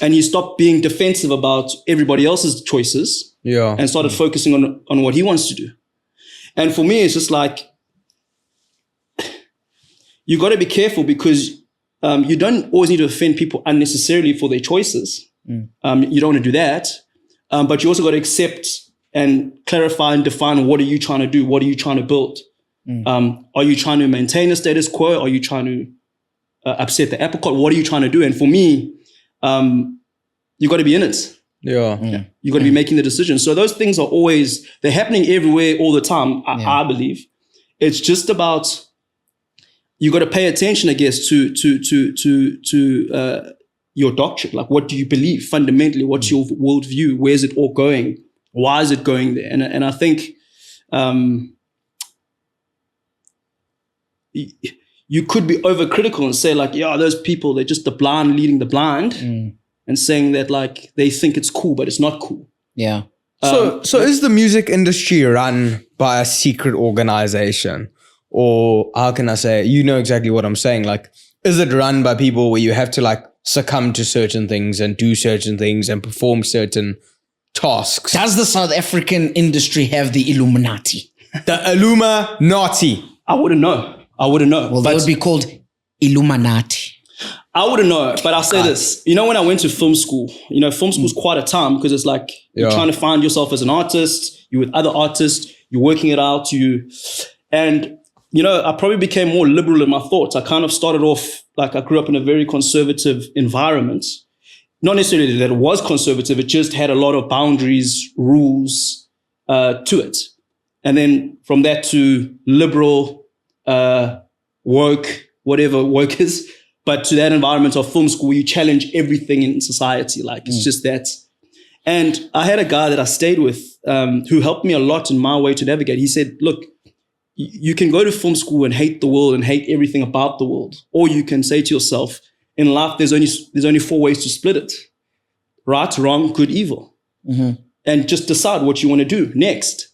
And he stopped being defensive about everybody else's choices. And started focusing on what he wants to do. And for me, it's just like, you got to be careful because you don't always need to offend people unnecessarily for their choices. You don't want to do that. But you also got to accept and clarify and define, what are you trying to do? What are you trying to build? Are you trying to maintain the status quo? Are you trying to upset the apple cart? What are you trying to do? And for me, you got to be in it. You got to be making the decision. So those things are they're happening everywhere all the time, I believe. It's just about, you got to pay attention, I guess, to your doctrine. Like, what do you believe fundamentally? What's your worldview? Where's it all going? Why is it going there? And I think you could be overcritical and say like, yeah, those people, they're just the blind leading the blind. And saying that like they think it's cool, but it's not cool. So
is the music industry run by a secret organization, or how can I say, you know exactly what I'm saying. Like, is it run by people where you have to like succumb to certain things and do certain things and perform certain tasks?
Does the South African industry have the Illuminati?
The Illuminati.
I wouldn't know.
Well, they would be called Illuminati.
I wouldn't know, but I'll say this. You know, when I went to film school, film school is quite a time because it's like you're trying to find yourself as an artist. You're with other artists. You're working it out. I probably became more liberal in my thoughts. I kind of started off like I grew up in a very conservative environment. Not necessarily that it was conservative. It just had a lot of boundaries, rules to it. And then from that to liberal, woke, whatever woke is, but to that environment of film school, you challenge everything in society. Like it's just that. And I had a guy that I stayed with who helped me a lot in my way to navigate. He said, look, you can go to film school and hate the world and hate everything about the world. Or you can say to yourself, in life, there's only 4 ways to split it. Right, wrong, good, evil. Mm-hmm. And just decide what you want to do next.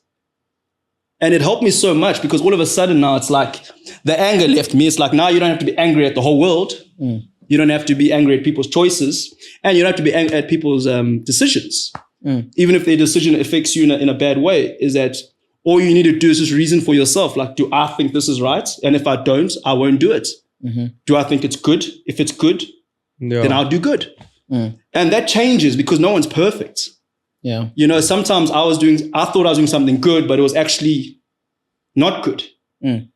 And it helped me so much because all of a sudden now it's like the anger left me. It's like now you don't have to be angry at the whole world. You don't have to be angry at people's choices. And you don't have to be angry at people's decisions. Even if their decision affects you in a bad way, is that all you need to do is just reason for yourself. Like, do I think this is right? And if I don't, I won't do it. Mm-hmm. Do I think it's good? If it's good, then I'll do good. And that changes because no one's perfect.
Yeah.
Sometimes I thought I was doing something good, but it was actually not good.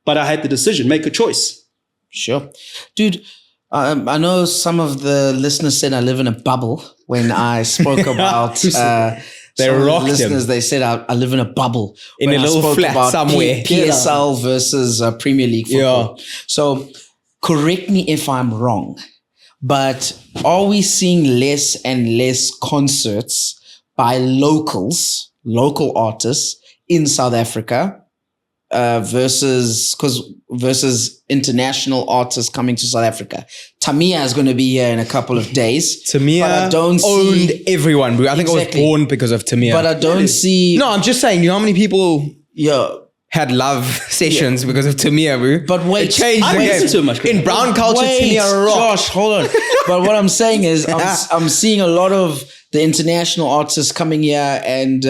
But I had the decision, make a choice.
Sure. Dude, I know some of the listeners said I live in a bubble when I spoke about
they rocked
listeners,
him.
They said I live in a bubble.
In a little flat somewhere.
PSL versus Premier League football. Yeah. So correct me if I'm wrong, but are we seeing less and less concerts by local artists in South Africa versus international artists coming to South Africa? Tamia is going to be here in a couple of days.
Tamia owned everyone, bro. I think I was born because of Tamia.
But I don't see...
No, I'm just saying, you know how many people had love sessions because of Tamia, bro?
But wait,
it changed
I listen to much.
In brown culture, Tamia rocked.
Josh, hold on. But what I'm saying is I'm seeing a lot of the international artists coming here and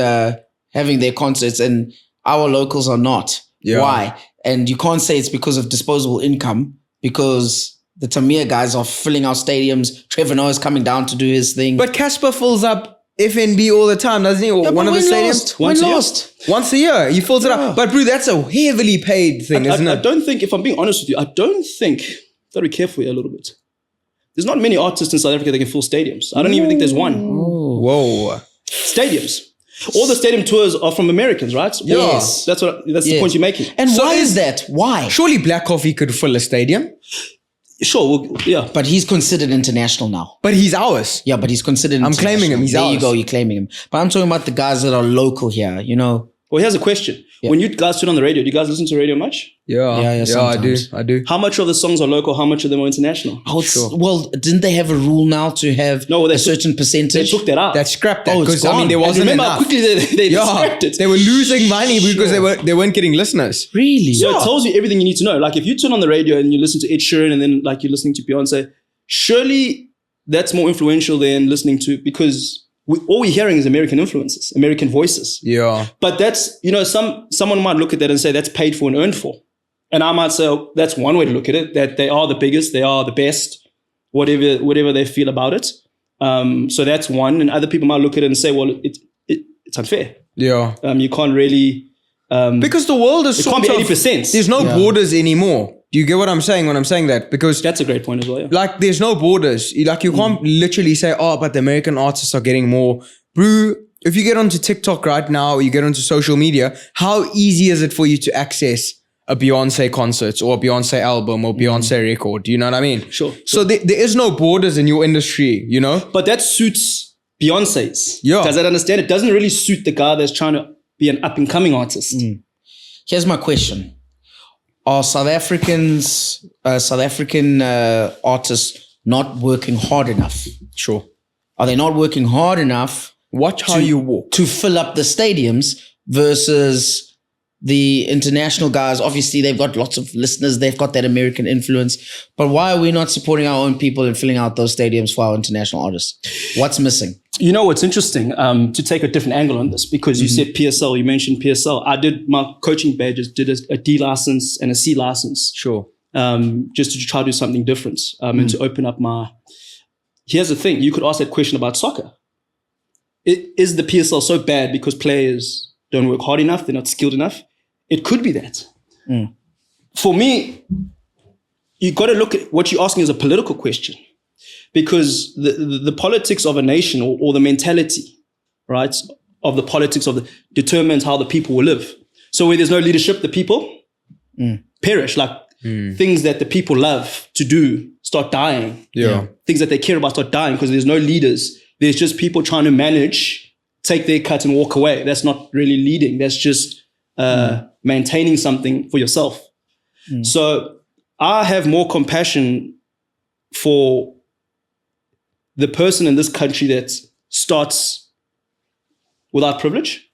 having their concerts, and our locals are not. Yeah. Why? And you can't say it's because of disposable income, because the Tamia guys are filling our stadiums. Trevor Noah is coming down to do his thing.
But Casper fills up FNB all the time, doesn't he?
Yeah,
one of the stadiums. Once a year. He fills it up. But bro, that's a heavily paid thing, isn't it?
I don't think, if I'm being honest with you, gotta be careful here a little bit. There's not many artists in South Africa that can fill stadiums. I don't even think there's one.
Whoa.
Stadiums. All the stadium tours are from Americans, right?
Yes.
That's the point you're making.
And so why is that? Why?
Surely Black Coffee could fill a stadium.
Sure, yeah.
But he's considered international now.
But he's ours.
Yeah, but he's considered
I'm claiming him. He's ours.
There you go, you're claiming him. But I'm talking about the guys that are local here,
Well, here's a question. Yeah. When you guys turn on the radio, do you guys listen to radio much?
Yeah, I do.
How much of the songs are local? How much of them are international?
Well, didn't they have a rule now to have a certain percentage?
They took that out.
That scrapped that.
Because
there wasn't
remember
enough.
how quickly they scrapped it.
They were losing money because they weren't getting listeners.
Really?
So it tells you everything you need to know. Like if you turn on the radio and you listen to Ed Sheeran and then like you're listening to Beyonce, surely that's more influential than listening to, because all we're hearing is American influences, American voices.
Yeah.
But that's, someone might look at that and say that's paid for and earned for. And I might say, that's one way to look at it, that they are the biggest, they are the best, whatever they feel about it. So that's one. And other people might look at it and say, well, it's unfair.
Yeah.
You can't really...
because the world is
sort of... It can't be 80%.
There's no borders anymore. Do you get what I'm saying when I'm saying that? Because
that's a great point as well, yeah.
Like, there's no borders. Like, you can't literally say, but the American artists are getting more. Bro, if you get onto TikTok right now, or you get onto social media, how easy is it for you to access a Beyonce concert or a Beyonce album or Beyonce record? Do you know what I mean?
Sure.
So there is no borders in your industry,
But that suits Beyonce's.
Yeah.
Does that understand? It doesn't really suit the guy that's trying to be an up-and-coming artist.
Here's my question. Are South African artists not working hard enough?
Sure.
Are they not working hard enough?
Watch how you walk.
To fill up the stadiums versus the international guys, obviously they've got lots of listeners, they've got that American influence, but why are we not supporting our own people and filling out those stadiums for our international artists? What's missing?
You know what's interesting, to take a different angle on this, because you said PSL, you mentioned PSL. I did my coaching badges, did a D license and a C license.
Sure.
Just to try to do something different, and to open up here's the thing, you could ask that question about soccer. Is the PSL so bad because players don't work hard enough, they're not skilled enough? It could be that. For me, you got to look at what you're asking as a political question, because the politics of a nation or the mentality, right, of the politics determines how the people will live. So where there's no leadership, the people perish. Like things that the people love to do start dying.
Yeah.
Things that they care about start dying because there's no leaders. There's just people trying to manage, take their cut and walk away. That's not really leading. That's just maintaining something for yourself. So I have more compassion for the person in this country that starts without privilege.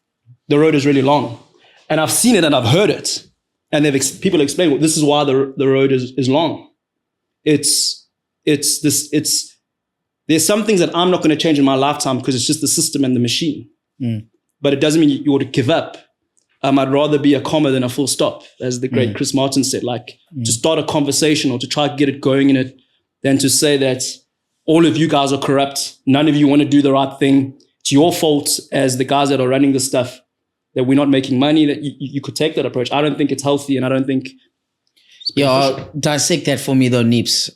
The road is really long. And I've seen it and I've heard it. And people explain, well, this is why the road is long. There's some things that I'm not going to change in my lifetime because it's just the system and the machine. But it doesn't mean you ought to give up. I'd rather be a comma than a full stop, as the great Chris Martin said, like to start a conversation or to try to get it going in it, than to say that all of you guys are corrupt. None of you want to do the right thing. It's your fault as the guys that are running this stuff that we're not making money, that you could take that approach. I don't think it's healthy, and I don't think...
Yeah, dissect that for me though, Neeps.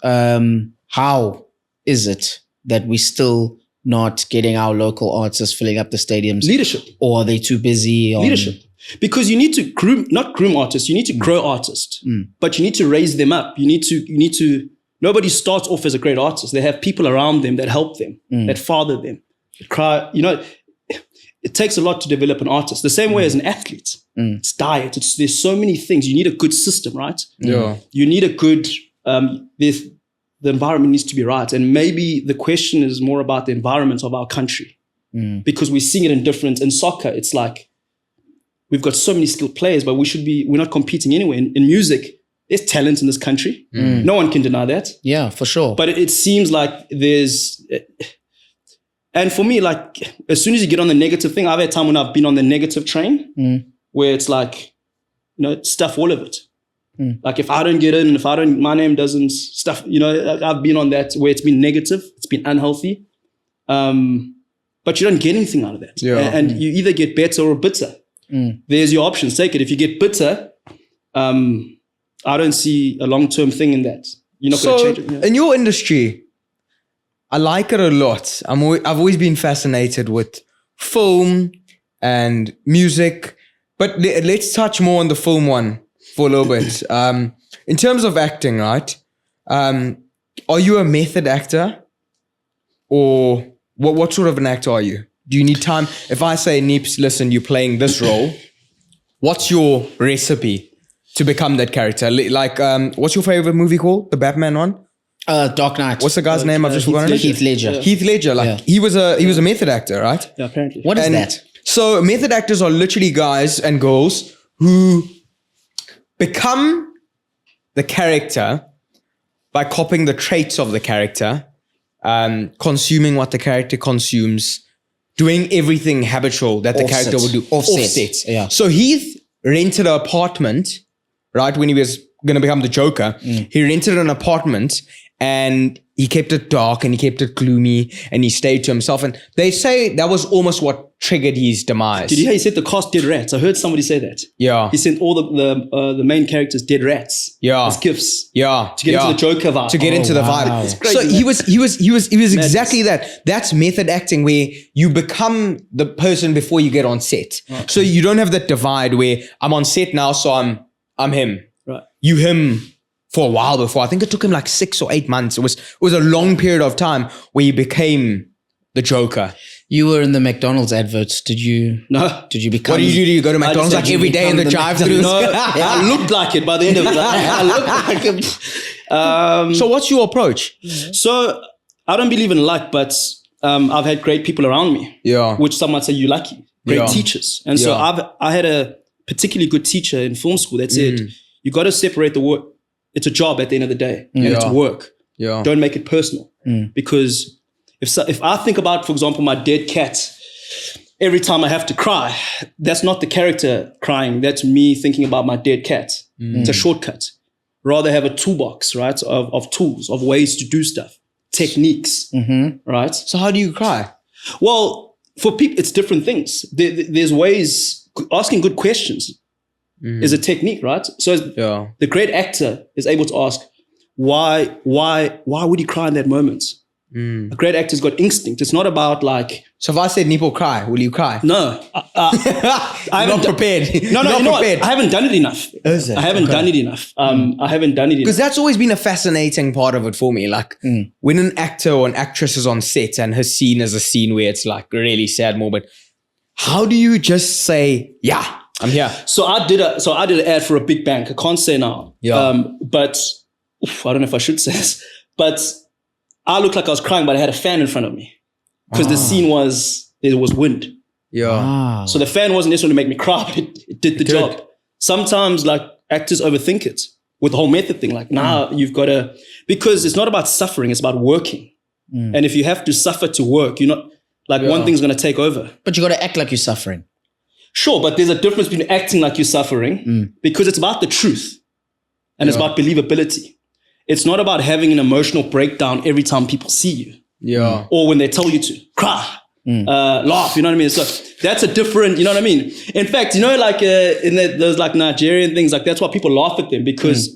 How is it that we're still not getting our local artists filling up the stadiums?
Leadership.
Or are they too busy?
Leadership. Because you need to not groom artists, you need to grow artists, but you need to raise them up. You need to, nobody starts off as a great artist. They have people around them that help them, that father them. It takes a lot to develop an artist. The same way as an athlete. It's diet. There's so many things. You need a good system, right?
Yeah.
You need a good, the environment needs to be right. And maybe the question is more about the environment of our country, because we're seeing it in soccer. It's like, we've got so many skilled players, but we're not competing anyway. In music, there's talent in this country. No one can deny that.
Yeah, for sure.
But it seems like and for me, like, as soon as you get on the negative thing, I've had time when I've been on the negative train where it's like, stuff all of it. Like if I don't get in, my name doesn't stuff, I've been on that where it's been negative, it's been unhealthy. But you don't get anything out of that. Yeah. And you either get better or bitter. There's your options. Take it. If you get bitter, I don't see a long-term thing in that. You're not going to change it. Yeah.
In your industry, I like it a lot. I've always been fascinated with film and music, but let's touch more on the film one for a little bit. In terms of acting, right? Are you a method actor, or what sort of an actor are you? Do you need time? If I say, Neeps, listen, you're playing this role, what's your recipe to become that character? Like, what's your favorite movie called? The Batman one?
Dark Knight.
What's the guy's name? I've just forgotten.
Heath Ledger.
Yeah.
Heath Ledger. Like he was a method actor, right?
Yeah, apparently.
What is that?
So method actors are literally guys and girls who become the character by copying the traits of the character, consuming what the character consumes, doing everything habitual that the character would do. Offset.
Yeah.
So Heath rented an apartment, right, when he was going to become the Joker. He rented an apartment and he kept it dark and he kept it gloomy and he stayed to himself. And they say that was almost what triggered his demise.
Did you hear he said the cast dead rats? I heard somebody say that.
Yeah.
He sent all the main characters dead rats.
Yeah.
As gifts.
Yeah.
To get into the Joker vibe.
To get into the vibe.
It's crazy,
So he was exactly that. That's method acting, where you become the person before you get on set. Okay. So you don't have that divide where I'm on set now, so I'm him.
Right.
You him for a while before. I think it took him like 6 or 8 months. It was a long period of time where he became the Joker.
You were in the McDonald's adverts. Did you?
No.
Did you become?
What do you do? Do you go to McDonald's like every day in the drive-thru?
No, I looked like it by the end of it. I looked like it.
So what's your approach?
So I don't believe in luck, but I've had great people around me.
Yeah.
Which some might say you're lucky. Great teachers. And so I had a particularly good teacher in film school that said, you got to separate the work. It's a job at the end of the day. And it's work.
Yeah.
Don't make it personal. Because if I think about, for example, my dead cat, every time I have to cry, that's not the character crying. That's me thinking about my dead cat. It's a shortcut. Rather have a toolbox, right, of tools, of ways to do stuff, techniques, right?
So how do you cry?
Well, for people, it's different things. There's ways, asking good questions is a technique, right? So the great actor is able to ask, why would he cry in that moment? A great actor's got instinct. It's not about like...
So if I said, Nipho, cry, will you cry?
No.
I'm not prepared.
No, you know what? I haven't done it enough.
Is it?
I haven't done it enough. I haven't done it enough.
Because that's always been a fascinating part of it for me. Like when an actor or an actress is on set and her scene is a scene where it's like really sad moment, how do you just say, yeah, I'm here?
So I did an ad for a big bank. I can't say now.
Yeah.
But I don't know if I should say this, but I looked like I was crying, but I had a fan in front of me because the scene there was wind.
Yeah.
So the fan wasn't necessarily to make me cry, but it did the job. Sometimes like actors overthink it with the whole method thing. Like now you've got to, because it's not about suffering, it's about working. And if you have to suffer to work, you're not like one thing's going to take over.
But you got to act like you're suffering.
Sure, but there's a difference between acting like you're suffering because it's about the truth and it's about believability. It's not about having an emotional breakdown every time people see you.
Yeah.
Or when they tell you to cry, laugh, you know what I mean? So that's a different, you know what I mean? In fact, you know, like in those like Nigerian things, like that's why people laugh at them because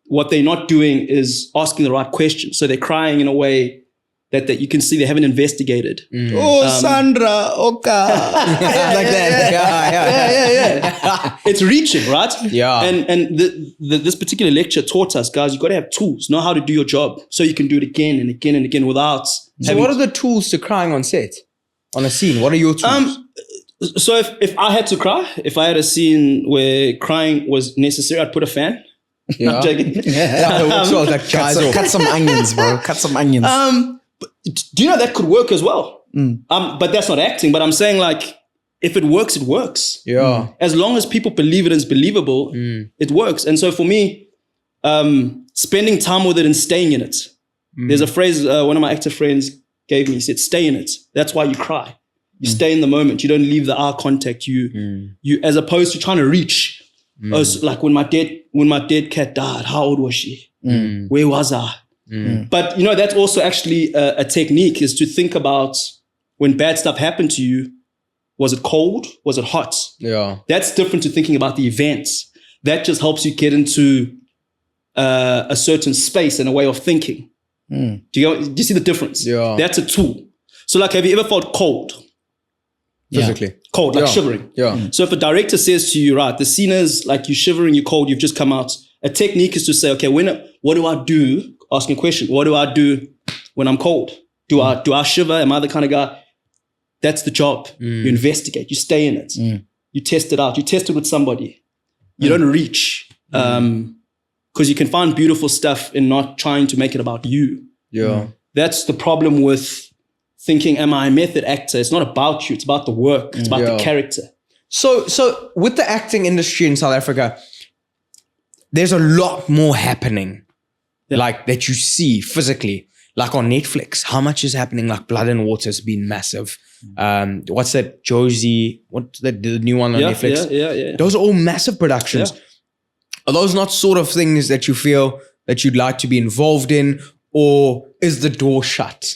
what they're not doing is asking the right questions. So they're crying in a way that you can see they haven't investigated.
Oh, Sandra, Oka. Like that.
Yeah. It's reaching, right?
Yeah.
And this particular lecture taught us, guys, you got to have tools, know how to do your job so you can do it again and again and again without.
So what are the tools to crying on set? On a scene, what are your tools?
So if I had to cry, if I had a scene where crying was necessary, I'd put a fan.
Yeah.
I'm joking.
Cut some onions, bro. Cut some onions.
But do you know that could work as well? But that's not acting. But I'm saying like, if it works, it works.
Yeah.
As long as people believe it and it's believable, it works. And so for me, spending time with it and staying in it. There's a phrase one of my actor friends gave me. He said, "Stay in it." That's why you cry. You stay in the moment. You don't leave the eye contact. You as opposed to trying to reach. Oh, so like when my dead cat died, how old was she? Where was I? But, you know, that's also actually a technique is to think about when bad stuff happened to you, was it cold? Was it hot?
Yeah.
That's different to thinking about the events. That just helps you get into a certain space and a way of thinking. Do you see the difference?
Yeah.
That's a tool. So like, have you ever felt cold?
Physically.
Cold, like shivering.
Yeah.
So if a director says to you, right, the scene is like you're shivering, you're cold, you've just come out. A technique is to say, okay, what do I do? Asking a question, what do I do when I'm cold? Do I shiver? Am I the kind of guy? That's the job. You investigate, you stay in it. You test it out. You test it with somebody. You don't reach. Because you can find beautiful stuff in not trying to make it about you.
Yeah.
That's the problem with thinking, am I a method actor? It's not about you. It's about the work. It's about the character.
So with the acting industry in South Africa, there's a lot more happening. Like that you see physically, like on Netflix, how much is happening? Like Blood and Water has been massive. What's that? Josie, what's the new one on Netflix?
Yeah.
Those are all massive productions. Yeah. Are those not sort of things that you feel that you'd like to be involved in, or is the door shut?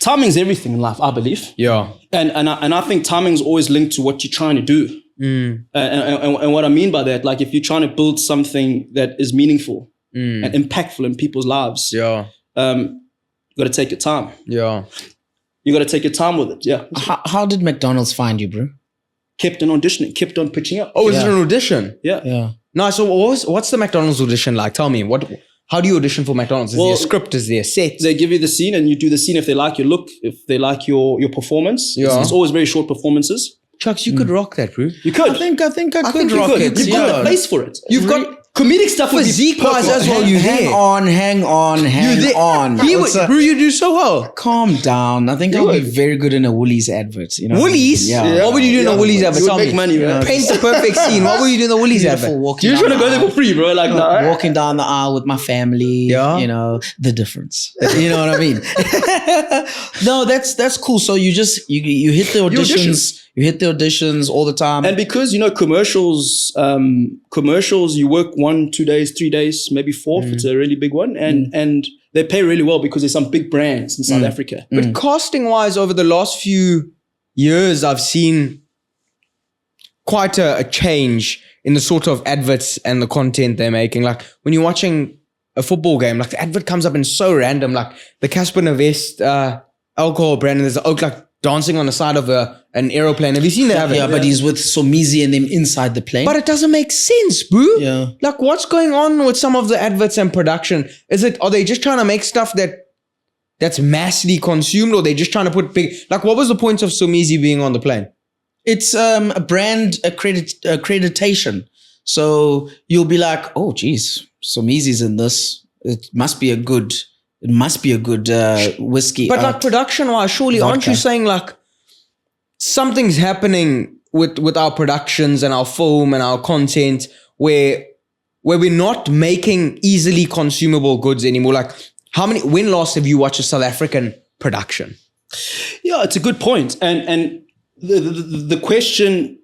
Timing's everything in life, I believe.
Yeah.
And I think timing's always linked to what you're trying to do. And what I mean by that, like if you're trying to build something that is meaningful, and impactful in people's lives.
Yeah.
You got to take your time.
Yeah.
You got to take your time with it. Yeah.
How did McDonald's find you, bro?
Kept on auditioning, kept on pitching up.
Oh, is it an audition?
Yeah.
No, so what's the McDonald's audition like? Tell me, how do you audition for McDonald's? Is there a script? Is there a set?
They give you the scene and you do the scene if they like your look, if they like your performance.
Yeah.
It's always very short performances.
Chucks, you could rock that, bro.
You could.
I think I could
rock
it.
You've got a place for it.
You've got
comedic stuff would be
Physique-wise
perfect.
as well, you
hang
there.
on.
Bro, you do so well.
Calm down. I think I'll be very good in a Woolies advert. You know,
Woolies?
Yeah.
What would you do in a Woolies advert?
You would
Tell
make
me.
money, man.
Paint the perfect scene. What would you do in the Woolies
Beautiful
advert?
walking
You just
down
want to go
the
there for free, bro. Like, nah.
walking down the aisle with my family.
Yeah.
You know, the difference. You know what I mean? No, that's cool. So you just you hit the auditions. You hit the auditions all the time.
And because, commercials, you work 1, 2 days, 3 days, maybe 4 if it's a really big one. And they pay really well because there's some big brands in South Africa.
But casting wise, over the last few years, I've seen quite a change in the sort of adverts and the content they're making. Like when you're watching a football game, like the advert comes up and so random, like the Casper Navest alcohol brand, and there's an oak like dancing on the side of an aeroplane. Have you seen that advert?
yeah, but he's with Somizi and them inside the plane.
But it doesn't make sense, bro.
Yeah.
Like what's going on with some of the adverts and production? Are they just trying to make stuff that's massively consumed, or they just trying to put big, like what was the point of Somizi being on the plane?
It's a brand accreditation. So you'll be like, oh, geez, Somizi's in this. It must be a good whiskey.
But like production wise, surely aren't you saying like something's happening with our productions and our film and our content where we're not making easily consumable goods anymore? Like when last have you watched a South African production?
Yeah, it's a good point. And the question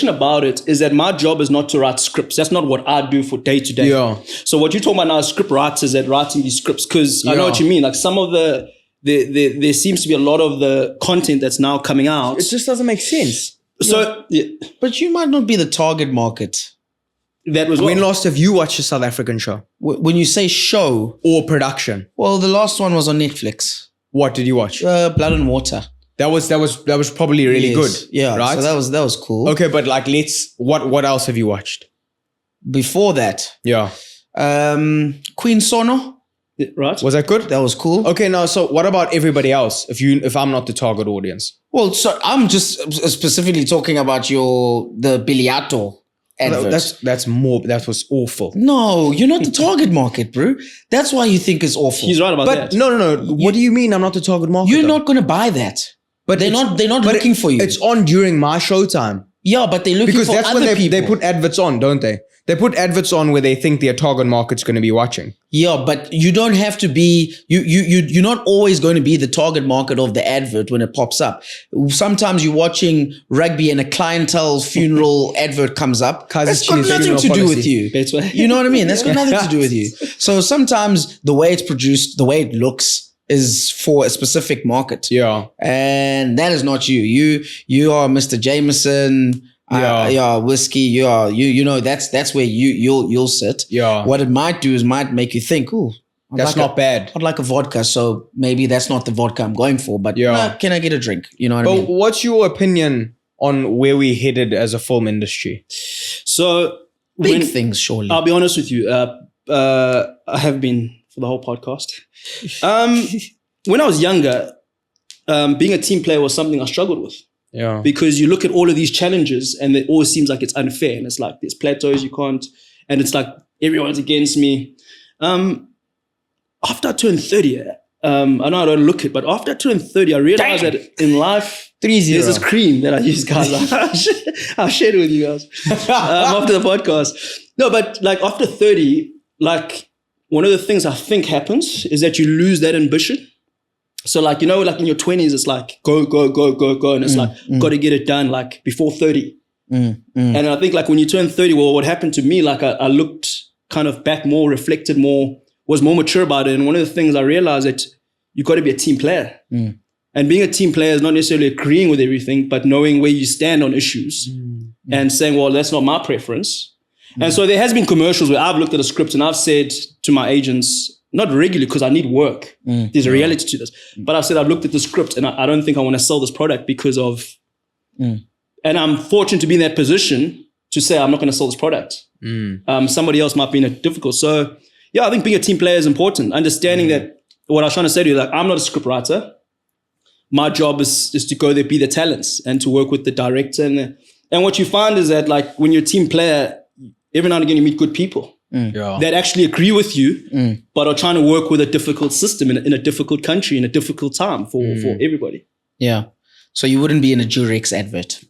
about it is that my job is not to write scripts. That's not what I do for day to day.
Yeah.
So what you're talking about now is script writers that writing these scripts, because I know what you mean. Like some of there seems to be a lot of the content that's now coming out.
It just doesn't make sense.
So
But you might not be the target market.
that was
When last have you watched a South African show
When you say show,
or production?
well, the last one was on Netflix.
What did you watch?
Blood and Water.
That was probably really
Yes.
good.
Yeah,
right.
so that was cool.
Okay, but like what else have you watched?
Before that,
Yeah.
Queen Sono,
right?
Was that good?
that was cool.
Okay, now so what about everybody else? If I'm not the target audience,
Well, so I'm just specifically talking about the Biliato advert.
that was awful.
No, you're not the target market, bro. That's why you think it's awful.
He's right about
But
that.
no. What do you mean I'm not the target market?
You're
though?
not going to buy that.
But
They're not looking for you.
It's on during my showtime
Yeah, but they're looking
because
for
that's
other
when
people.
they put adverts on, don't they? They put adverts on where they think their target market's going to be watching.
Yeah, but you don't have to be, you're not always going to be the target market of the advert when it pops up. Sometimes you're watching rugby and a clientele's funeral advert comes up. That's got nothing to do with you. You know what I mean? That's got nothing to do with you. So sometimes the way it's produced, the way it looks is for a specific market.
Yeah.
And that is not you. You are Mr. Jameson. Whiskey. You know that's where you'll sit.
Yeah.
What it might do is might make you think, ooh,
That's not bad.
I'd like a vodka, so maybe that's not the vodka I'm going for. But can I get a drink? You know what I mean?
What's your opinion on where we headed as a film industry?
So
Big things, surely.
I'll be honest with you. I have been for the whole podcast. When I was younger, being a team player was something I struggled with.
Yeah.
Because you look at all of these challenges and it always seems like it's unfair. And it's like there's plateaus you can't, and it's like everyone's against me. After I turned 30, I know I don't look it, but after I turned 30, I realized that in life, there's this cream that I use, guys. I'll share it with you guys after the podcast. No, but like after 30, like one of the things I think happens is that you lose that ambition. So like, you know, like in your 20s, it's like go. And it's like, got to get it done like before 30. And I think like when you turn 30, well, what happened to me, like I looked kind of back more, reflected more, was more mature about it. And one of the things I realized that you got to be a team player. And being a team player is not necessarily agreeing with everything, but knowing where you stand on issues and saying, well, that's not my preference. And so there has been commercials where I've looked at a script and I've said to my agents, not regularly because I need work. There's a reality to this. But I've said, I've looked at the script and I don't think I want to sell this product because of, and I'm fortunate to be in that position to say, I'm not going to sell this product. Somebody else might be in a difficult. So yeah, I think being a team player is important. Understanding that what I was trying to say to you, like, I'm not a script writer. My job is to go there, be the talents and to work with the director. And what you find is that like when you're a team player, every now and again you meet good people that actually agree with you, but are trying to work with a difficult system in a difficult country, in a difficult time for everybody.
Yeah. So you wouldn't be in a Durex advert.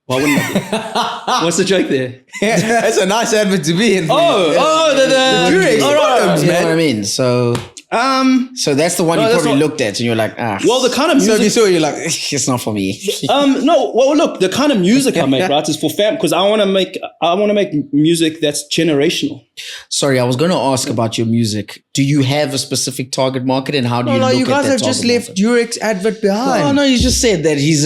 Why wouldn't I be? What's the joke there?
That's a nice advert to be in.
The
Durex bottoms,
You know
man.
what I mean? So that's the one you probably looked at and you're like,
Well, the kind of music.
So if you saw it, you're like,
it's not for me.
No. Well, look, the kind of music I make, right, is for fam, because I want to make music that's generational.
Sorry, I was going to ask about your music. Do you have a specific target market, and how do you look at that?
you guys have
target
just left
market?
Durex advert behind.
Oh no, you just said that his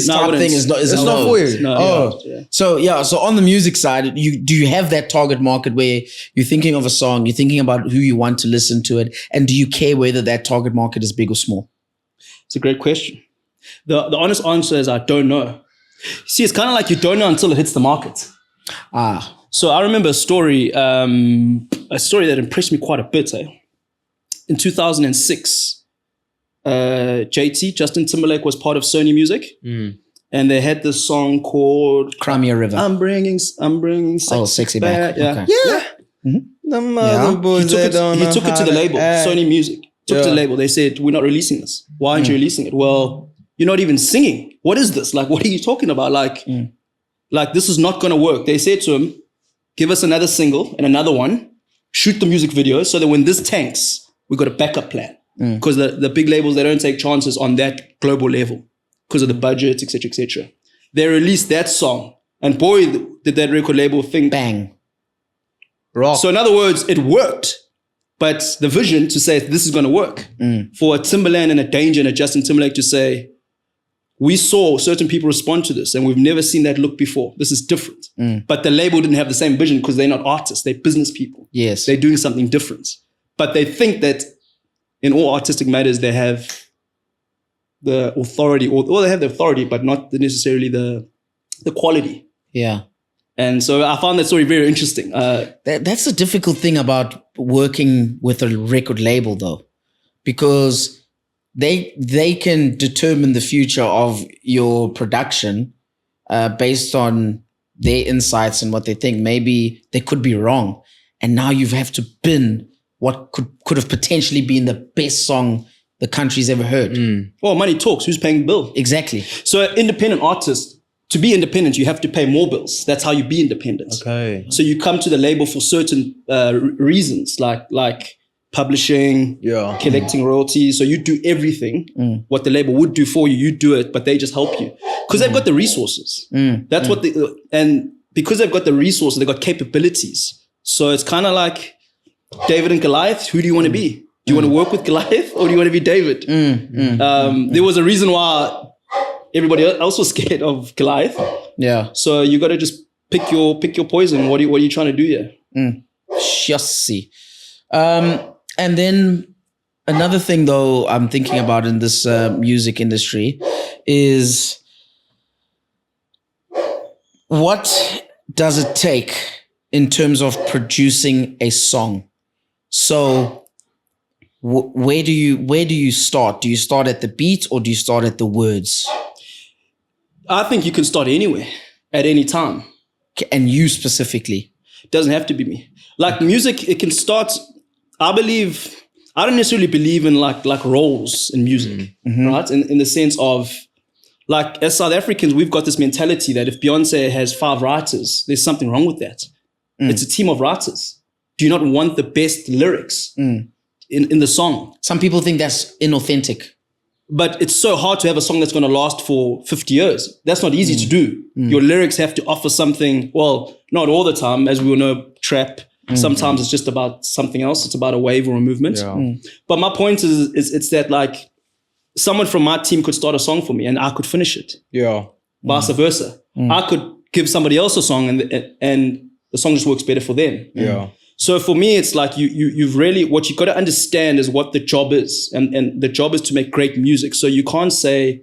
type thing is not.
It's not for you.
No,
So on the music side, do you have that target market where you're thinking of a song, you're thinking about who you want to listen to it, and do you care whether that target market is big or small?
It's a great question. The honest answer is I don't know. See, it's kind of like you don't know until it hits the market. So I remember a story that impressed me quite a bit. In 2006, Justin Timberlake was part of Sony Music, and they had this song called
Crimea River.
I'm bringing Sexy
back.
Yeah.
Okay.
Yeah. The mother boys
He took it to the label, Sony Music. Took it to the label. They said, we're not releasing this. Why aren't you releasing it? Well, you're not even singing. What is this? Like, what are you talking about? Like this is not going to work. They said to him, give us another single and another one, shoot the music video so that when this tanks, we got a backup plan. Because the big labels, they don't take chances on that global level because of the budget, etc., etc. They released that song, and boy, did that record label think
Bang.
Rock.
So in other words, it worked, but the vision to say this is going to work for a Timberland and a Danger and a Justin Timberlake to say, we saw certain people respond to this and we've never seen that look before. This is different. But the label didn't have the same vision because they're not artists. They're business people.
Yes.
They're doing something different. But they think that in all artistic matters, they have the authority, or they have the authority, but not necessarily the quality.
Yeah.
And so I found that story very interesting.
That's the difficult thing about working with a record label, though, because they can determine the future of your production based on their insights and what they think. Maybe they could be wrong, and now you have to bin what could have potentially been the best song the country's ever heard.
Well, money talks. Who's paying the bill?
Exactly.
So independent artists, to be independent, you have to pay more bills. That's how you be independent.
Okay.
So you come to the label for certain reasons, like publishing, collecting royalties. So you do everything what the label would do for you. You do it, but they just help you because they've got the resources. That's what and because they've got the resources, they've got capabilities. So it's kind of like David and Goliath. Who do you want to be? Do you want to work with Goliath or do you want to be David? There was a reason why everybody else was scared of Goliath.
Yeah.
So you got to just pick your poison. What are you trying to do here?
Just see. And then another thing, though, I'm thinking about in this music industry is what does it take in terms of producing a song? So where do you start? Do you start at the beat or do you start at the words?
I think you can start anywhere, at any time.
And you specifically?
It doesn't have to be me. Like music, it can start. I don't necessarily believe in like roles in music, right? In the sense of, like, as South Africans, we've got this mentality that if Beyonce has 5 writers, there's something wrong with that. It's a team of writers. Do you not want the best lyrics in the song?
Some people think that's inauthentic.
But it's so hard to have a song that's going to last for 50 years. That's not easy to do. Your lyrics have to offer something. Well, not all the time, as we all know, trap. Sometimes it's just about something else. It's about a wave or a movement. But my point is it's that, like, someone from my team could start a song for me and I could finish it. Vice versa. I could give somebody else a song and the song just works better for them. So for me, it's like you've really, what you got to understand is what the job is. And the job is to make great music. So you can't say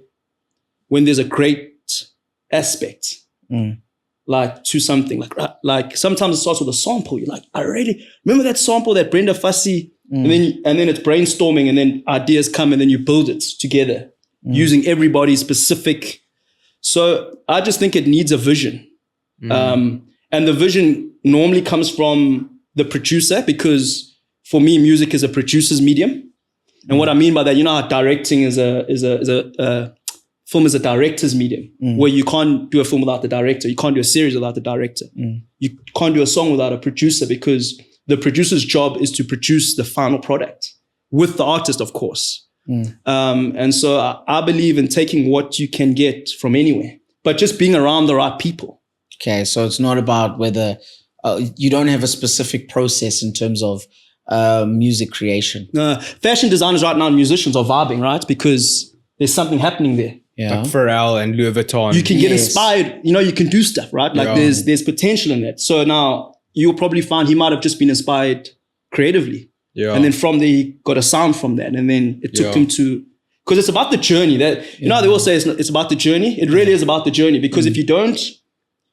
when there's a great aspect, like to something, like sometimes it starts with a sample. You're like, I really remember that sample that Brenda Fassie, and then it's brainstorming and then ideas come and then you build it together using everybody's specific. So I just think it needs a vision. And the vision normally comes from the producer, because for me, music is a producer's medium. And what I mean by that, you know how directing is a film is a director's medium, where you can't do a film without the director. You can't do a series without the director. You can't do a song without a producer, because the producer's job is to produce the final product with the artist, of course. And so I believe in taking what you can get from anywhere, but just being around the right people.
Okay, so it's not about whether you don't have a specific process in terms of music creation.
Fashion designers right now and musicians are vibing, right? Because there's something happening there.
Yeah.
Like Pharrell and Louis Vuitton.
You can get inspired, you know, you can do stuff, right? Like there's potential in that. So now you'll probably find he might have just been inspired creatively. Yeah. And then from there, he got a sound from that. And then it took him to, because it's about the journey. That, you know, they all say it's about the journey. It really is about the journey, because if you don't,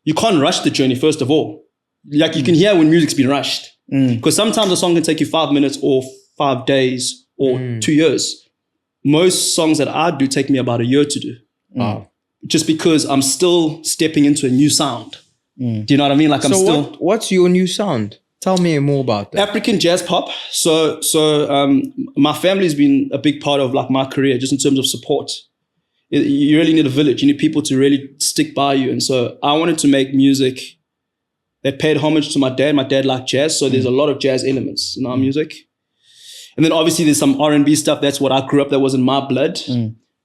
you can't rush the journey, first of all. Like you can hear when music's been rushed. Because sometimes a song can take you 5 minutes or 5 days or 2 years. Most songs that I do take me about a year to do. Just because I'm still stepping into a new sound. Do you know what I mean? Like
what's your new sound? Tell me more about that.
African jazz pop. So my family's been a big part of like my career, just in terms of support. You really need a village. You need people to really stick by you. And so I wanted to make music that paid homage to my dad. My dad liked jazz. So there's a lot of jazz elements in our music. And then obviously there's some R&B stuff. That's what I grew up. That was in my blood.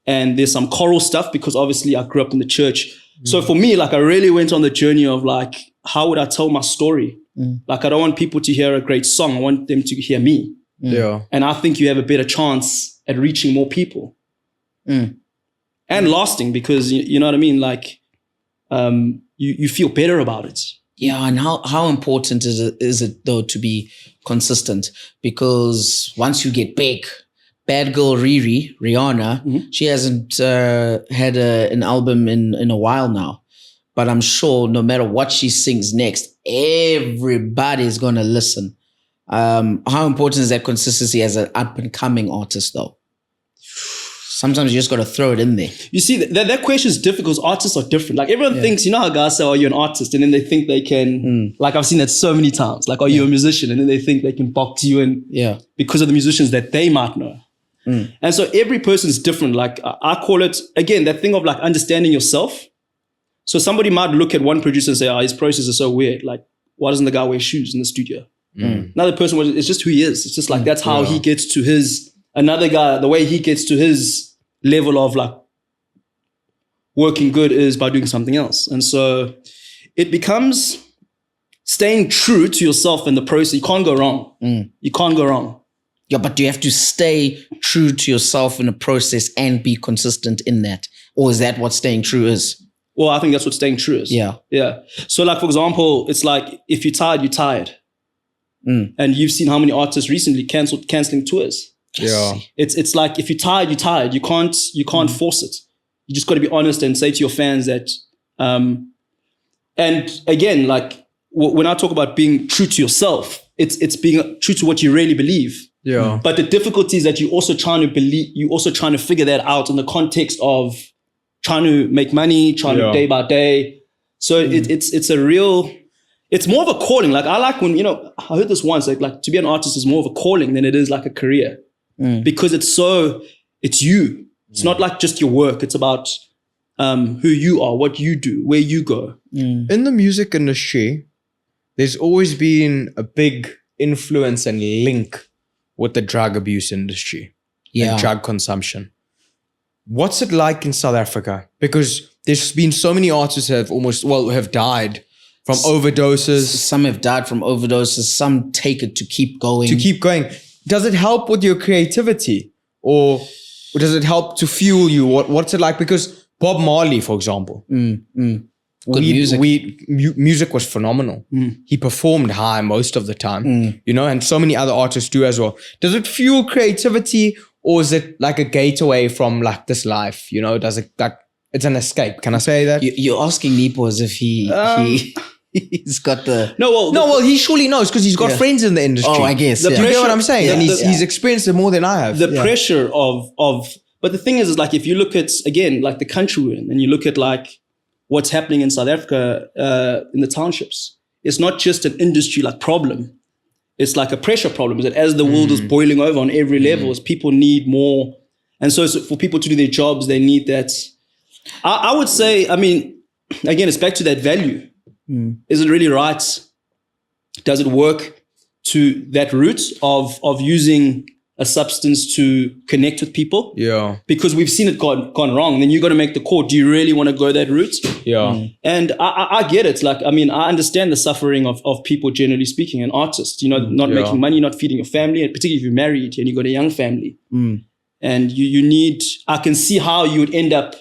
And there's some choral stuff, because obviously I grew up in the church. So for me, like I really went on the journey of like, how would I tell my story? Like I don't want people to hear a great song. I want them to hear me.
Yeah.
And I think you have a better chance at reaching more people. And lasting, because you know what I mean? Like you feel better about it.
Yeah, and how important is it though to be consistent? Because once you get big, bad girl Rihanna, she hasn't had an album in a while now. But I'm sure no matter what she sings next, everybody's gonna listen. How important is that consistency as an up and coming artist though? Sometimes you just got to throw it in there.
You see, that question is difficult because artists are different. Like everyone thinks, you know how guys say, are you an artist? And then they think they can, like I've seen that so many times. Like, are you a musician? And then they think they can box you in because of the musicians that they might know. And so every person is different. Like I call it, again, that thing of like understanding yourself. So somebody might look at one producer and say, his process is so weird. Like, why doesn't the guy wear shoes in the studio? Another person, it's just who he is. It's just like, that's how he gets to his, another guy, the way he gets to his level of like working good is by doing something else. And so it becomes staying true to yourself in the process. You can't go wrong. You can't go wrong.
Yeah, but do you have to stay true to yourself in the process and be consistent in that? Or is that what staying true is?
Well, I think that's what staying true is.
Yeah.
Yeah. So like, for example, it's like, if you're tired, you're tired. And you've seen how many artists recently canceling tours.
Yeah.
It's like, if you're tired, you're tired. You can't force it. You just got to be honest and say to your fans that, and again, like when I talk about being true to yourself, it's being true to what you really believe.
Yeah.
But the difficulty is that you're also trying to figure that out in the context of trying to make money, trying to day by day. So it's more of a calling. Like I like when, I heard this once, like to be an artist is more of a calling than it is like a career. Because it's you. It's not like just your work. It's about who you are, what you do, where you go.
In the music industry, there's always been a big influence and link with the drug abuse industry and drug consumption. What's it like in South Africa? Because there's been so many artists have died from overdoses.
Some have died from overdoses. Some take it to keep going.
Does it help with your creativity, or does it help to fuel you? What's it like? Because Bob Marley, for example, music was phenomenal. He performed high most of the time, and so many other artists do as well. Does it fuel creativity, or is it like a gateway from like this life? Does it like it's an escape? Can I say that?
You're asking Nipho as if he's got the...
Well, he surely knows because he's got friends in the industry.
Oh, I guess.
You know what I'm saying? And he's experienced it more than I have.
The pressure of... But the thing is like, if you look at, again, like the country we're in, and you look at like what's happening in South Africa in the townships, it's not just an industry like problem. It's like a pressure problem. Is that as the world is boiling over on every level, is people need more. And so for people to do their jobs, they need that. I would say, I mean, again, it's back to that value. Is it really right? Does it work to that root of using a substance to connect with people?
Yeah.
Because we've seen it gone wrong. Then you got to make the call. Do you really want to go that route?
Yeah.
And I get it. Like, I mean, I understand the suffering of people, generally speaking, and artists, not making money, not feeding your family, and particularly if you're married and you got a young family. And you need, I can see how you would end up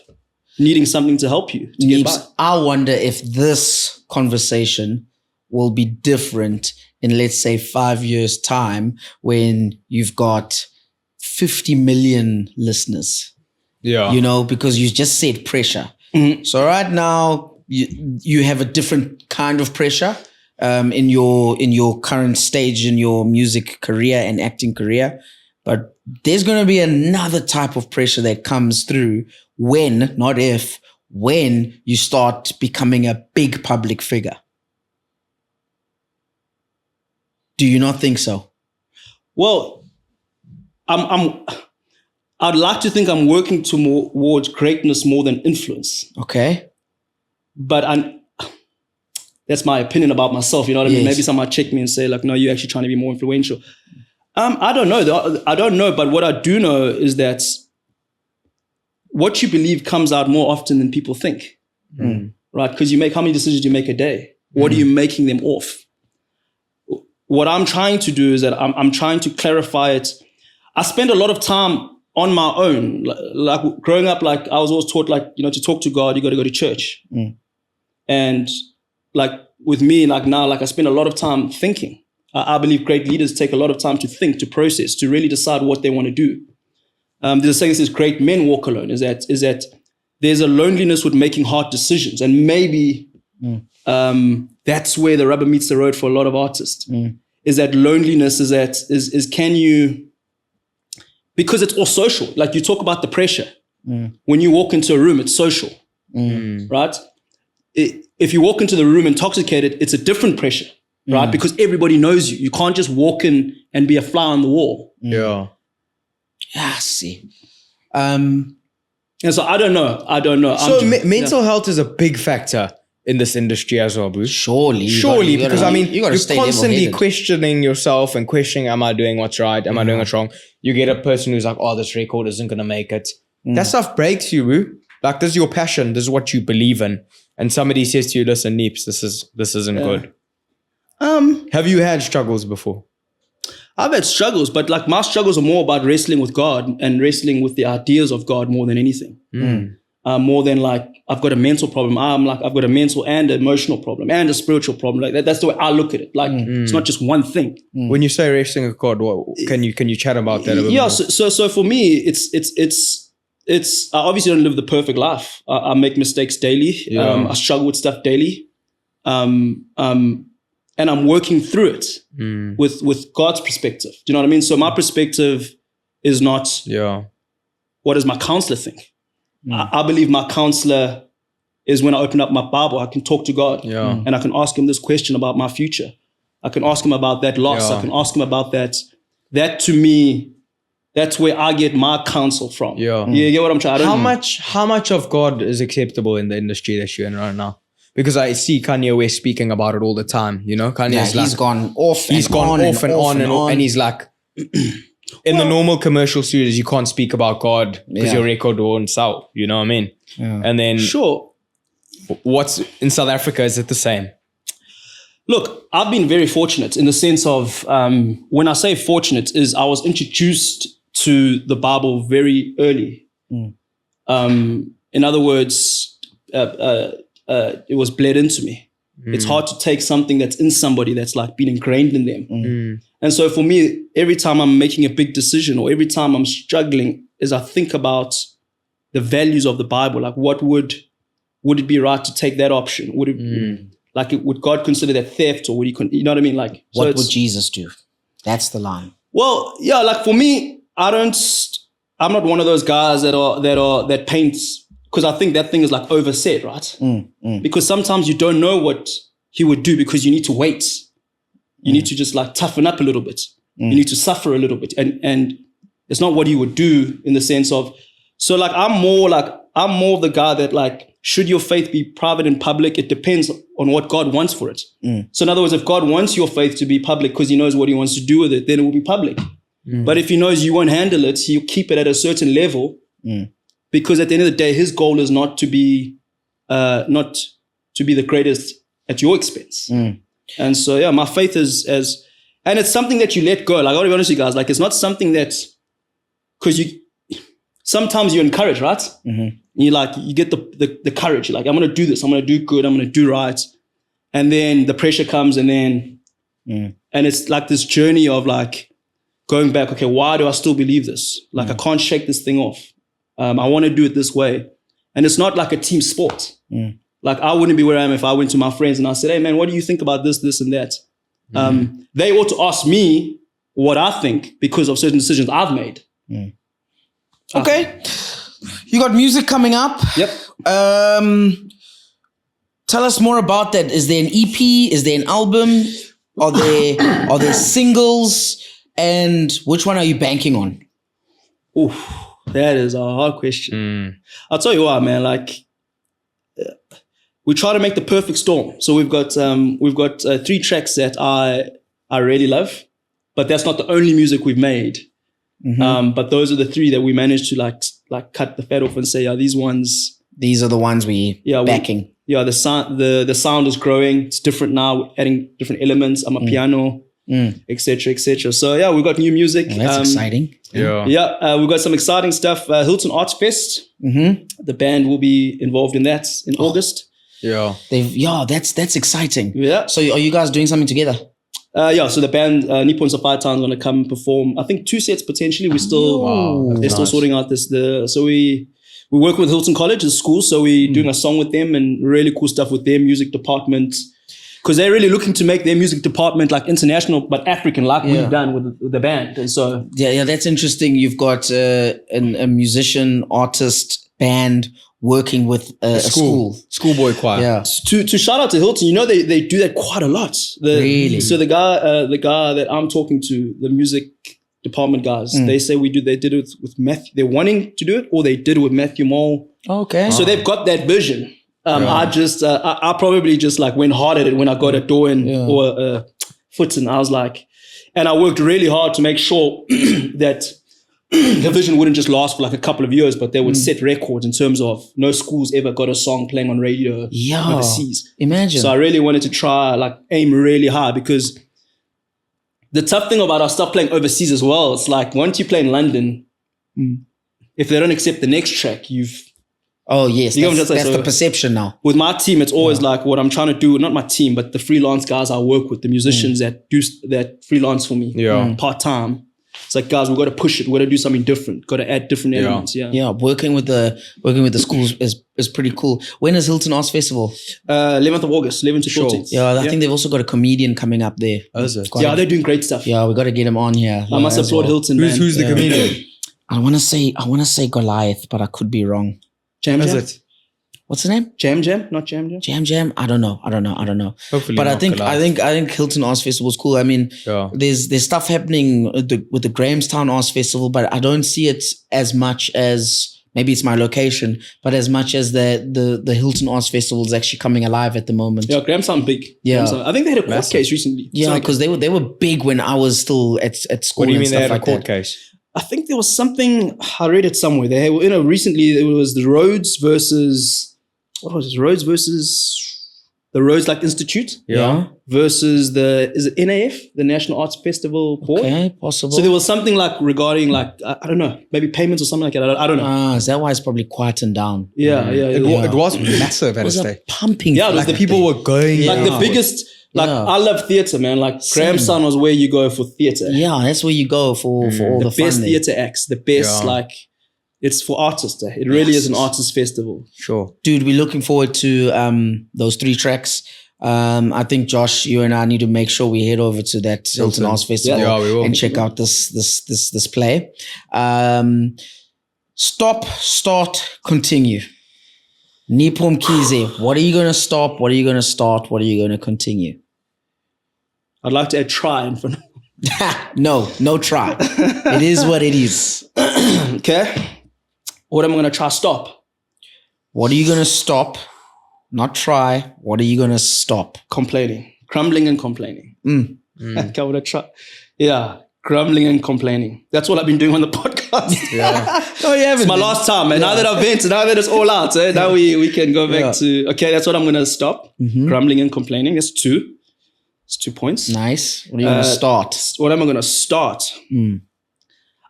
needing something to help you to get by.
I wonder if this conversation will be different in, let's say, 5 years' time when you've got 50 million listeners.
Yeah.
Because you just said pressure. So right now you have a different kind of pressure in your current stage in your music career and acting career. But there's going to be another type of pressure that comes through when, not if, when you start becoming a big public figure. Do you not think so?
Well, I'd like to think I'm working towards greatness more than influence.
Okay.
But that's my opinion about myself. You know what I mean? Maybe someone might check me and say, like, no, you're actually trying to be more influential. I don't know. I don't know. But what I do know is that what you believe comes out more often than people think. Right? Because how many decisions do you make a day? What are you making them off? What I'm trying to do is that I'm trying to clarify it. I spend a lot of time on my own. Like growing up, like I was always taught, like, to talk to God, you got to go to church. And like with me, like now, like I spend a lot of time thinking. I believe great leaders take a lot of time to think, to process, to really decide what they want to do. There's a saying that says great men walk alone. Is that there's a loneliness with making hard decisions. And maybe that's where the rubber meets the road for a lot of artists. Is that loneliness, is can you, because it's all social. Like you talk about the pressure. When you walk into a room, it's social, right? If you walk into the room intoxicated, it's a different pressure, right? Because everybody knows you. You can't just walk in and be a fly on the wall.
Yeah.
I see.
And so I don't know.
So mental health is a big factor in this industry as well, bro.
Surely,
because I mean,
you're
constantly questioning yourself and questioning, am I doing what's right? Am I doing what's wrong? You get a person who's like, oh, this record isn't going to make it. That stuff breaks you, bro. Like, this is your passion. This is what you believe in. And somebody says to you, listen, Neeps, this isn't good. Have you had struggles before?
I've had struggles, but like my struggles are more about wrestling with God and wrestling with the ideas of God more than anything. More than like, I've got a mental problem. I've got a mental and emotional problem and a spiritual problem. Like that's the way I look at it. Like it's not just one thing.
When you say wrestling with God, can you chat about that a little bit more?
So for me, it's I obviously don't live the perfect life. I make mistakes daily. I struggle with stuff daily. And I'm working through it with God's perspective. Do you know what I mean? So my perspective is not, what does my counselor think? I believe my counselor is when I open up my Bible, I can talk to God and I can ask him this question about my future. I can ask him about that loss. I can ask him about that. That to me, that's where I get my counsel from. You get what I'm trying to do?
How much of God is acceptable in the industry that you're in right now? Because I see Kanye West speaking about it all the time, Kanye's
he's gone off.
He's gone off and on, and he's like, in the normal commercial studios, you can't speak about God because your record won't sell. You know what I mean? And then, what's in South Africa? Is it the same?
Look, I've been very fortunate in the sense of when I say fortunate, is I was introduced to the Bible very early. In other words, it was bled into me. It's hard to take something that's in somebody that's like been ingrained in them. And so for me, every time I'm making a big decision or every time I'm struggling, is I think about the values of the Bible. Like, what would it be right to take that option? Would it would God consider that theft, or would he? You know what I mean? Like,
what would Jesus do? That's the line.
Well, yeah. Like for me, I'm not one of those guys that paints. Because I think that thing is like oversaid, right? Because sometimes you don't know what he would do, because you need to wait. You need to just like toughen up a little bit. You need to suffer a little bit. And it's not what he would do in the sense of, so like I'm more the guy that like, should your faith be private and public? It depends on what God wants for it. So in other words, if God wants your faith to be public because he knows what he wants to do with it, then it will be public. But if he knows you won't handle it, he'll keep it at a certain level because at the end of the day, his goal is not to be the greatest at your expense. And so, yeah, my faith is and it's something that you let go. Like, I gotta be honest with you guys, like, it's not something that, because sometimes you encourage, right? You get the courage. You're like, I'm going to do this. I'm going to do good. I'm going to do right. And then the pressure comes and then, and it's like this journey of like going back, okay, why do I still believe this? Like, I can't shake this thing off. I want to do it this way. And it's not like a team sport. Like, I wouldn't be where I am if I went to my friends and I said, hey man, what do you think about this, this and that? They ought to ask me what I think because of certain decisions I've made.
Okay. You got music coming up.
Yep.
Tell us more about that. Is there an EP? Is there an album? Are there singles? And which one are you banking on?
Oof, that is a hard question. I'll tell you what, man. Like, we try to make the perfect storm. So we've got 3 tracks that I really love, but that's not the only music we've made. But those are the 3 that we managed to like cut the fat off and say, yeah, these are the ones backing. The sound is growing. It's different now. We're adding different elements. I'm a piano, etc., etc. So yeah, we've got new music.
Well, that's exciting.
We've got some exciting stuff. Hilton Arts Fest. The band will be involved in that in August.
That's exciting.
Yeah.
So are you guys doing something together?
So the band Nipho Mkhize is going to come perform. I think 2 sets potentially. We're still sorting out this. So we work with Hilton College, the school. So we're doing a song with them and really cool stuff with their music department, because they're really looking to make their music department like international but African, like we've done with the band. And so
that's interesting. You've got a musician, artist, band working with a schoolboy choir.
Yeah. To shout out to Hilton, they do that quite a lot.
Really?
So the guy that I'm talking to, the music department guys, they say they did it with Matthew. They're wanting to do it, or they did it with Matthew Mole.
Okay.
So they've got that vision. I probably just like went hard at it when I got a door or foot, and I was like, and I worked really hard to make sure that the vision wouldn't just last for like a couple of years, but they would set records in terms of no schools ever got a song playing on radio overseas.
Imagine.
So I really wanted to try like aim really high, because the tough thing about our stuff playing overseas as well, it's like once you play in London, if they don't accept the next track,
that's the perception now.
With my team, it's always like what I'm trying to do, not my team, but the freelance guys I work with, the musicians that do that freelance for me part-time. It's like, guys, we've got to push it. We've got to do something different. Got to add different elements. Yeah.
Working with the schools is pretty cool. When is Hilton Arts Festival?
11th of August, 11 to 14th.
Yeah, I think they've also got a comedian coming up there.
Oh, is it?
They're doing great stuff.
Yeah, we got to get him on here.
I must applaud Hilton, man.
Who's the comedian?
I want to say Goliath, but I could be wrong.
Jam.
What's the name?
Jam, not Jam.
Jam. I don't know.
Hopefully,
but I think Hilton Arts Festival is cool. I mean, there's stuff happening with the Grahamstown Arts Festival, but I don't see it as much as, maybe it's my location, but as much as the Hilton Arts Festival is actually coming alive at the moment.
Yeah, Grahamstown big.
Yeah,
I think they had a court case recently.
Yeah, because they were big when I was still at school.
What do you mean
they
had a court case?
I think there was something, I read it somewhere. They recently it was the Rhodes versus. What was it? Rhodes versus the Rhodes Institute.
Yeah.
Versus is it NAF, the National Arts Festival Board?
Okay, possible.
So there was something regarding I don't know, maybe payments or something like that. I don't know.
Is that why it's probably quietened down?
Yeah.
It was massive at a stage.
Pumping.
Yeah, it was
the people were going.
Like the biggest. I love theatre, man. Like Grahamstown was where you go for theatre.
Yeah, that's where you go for all the
best theatre acts, the best it's for artists. It really is an artist festival.
Sure.
Dude, we're looking forward to those 3 tracks. I think Josh, you and I need to make sure we head over to that Hilton Arts Festival
we will.
and check out this play. Stop, start, continue. Nipho Mkhize, what are you going to stop? What are you going to start? What are you going to continue?
I'd like to add try in front of
No try. It is what it is.
Okay. What am I going to try stop?
What are you going to stop? Not try. What are you going to stop?
Complaining. Grumbling and complaining. Okay, I'm going to try. Yeah. Grumbling and complaining. That's what I've been doing on the podcast.
Yeah.
Oh, you haven't.
It's my last time, man. Now that I've vented, now that it's all out, now we can go back to, okay, that's what I'm going to stop. Grumbling and complaining. That's 2. It's 2 points.
Nice. What are you going to start?
What am I going to start?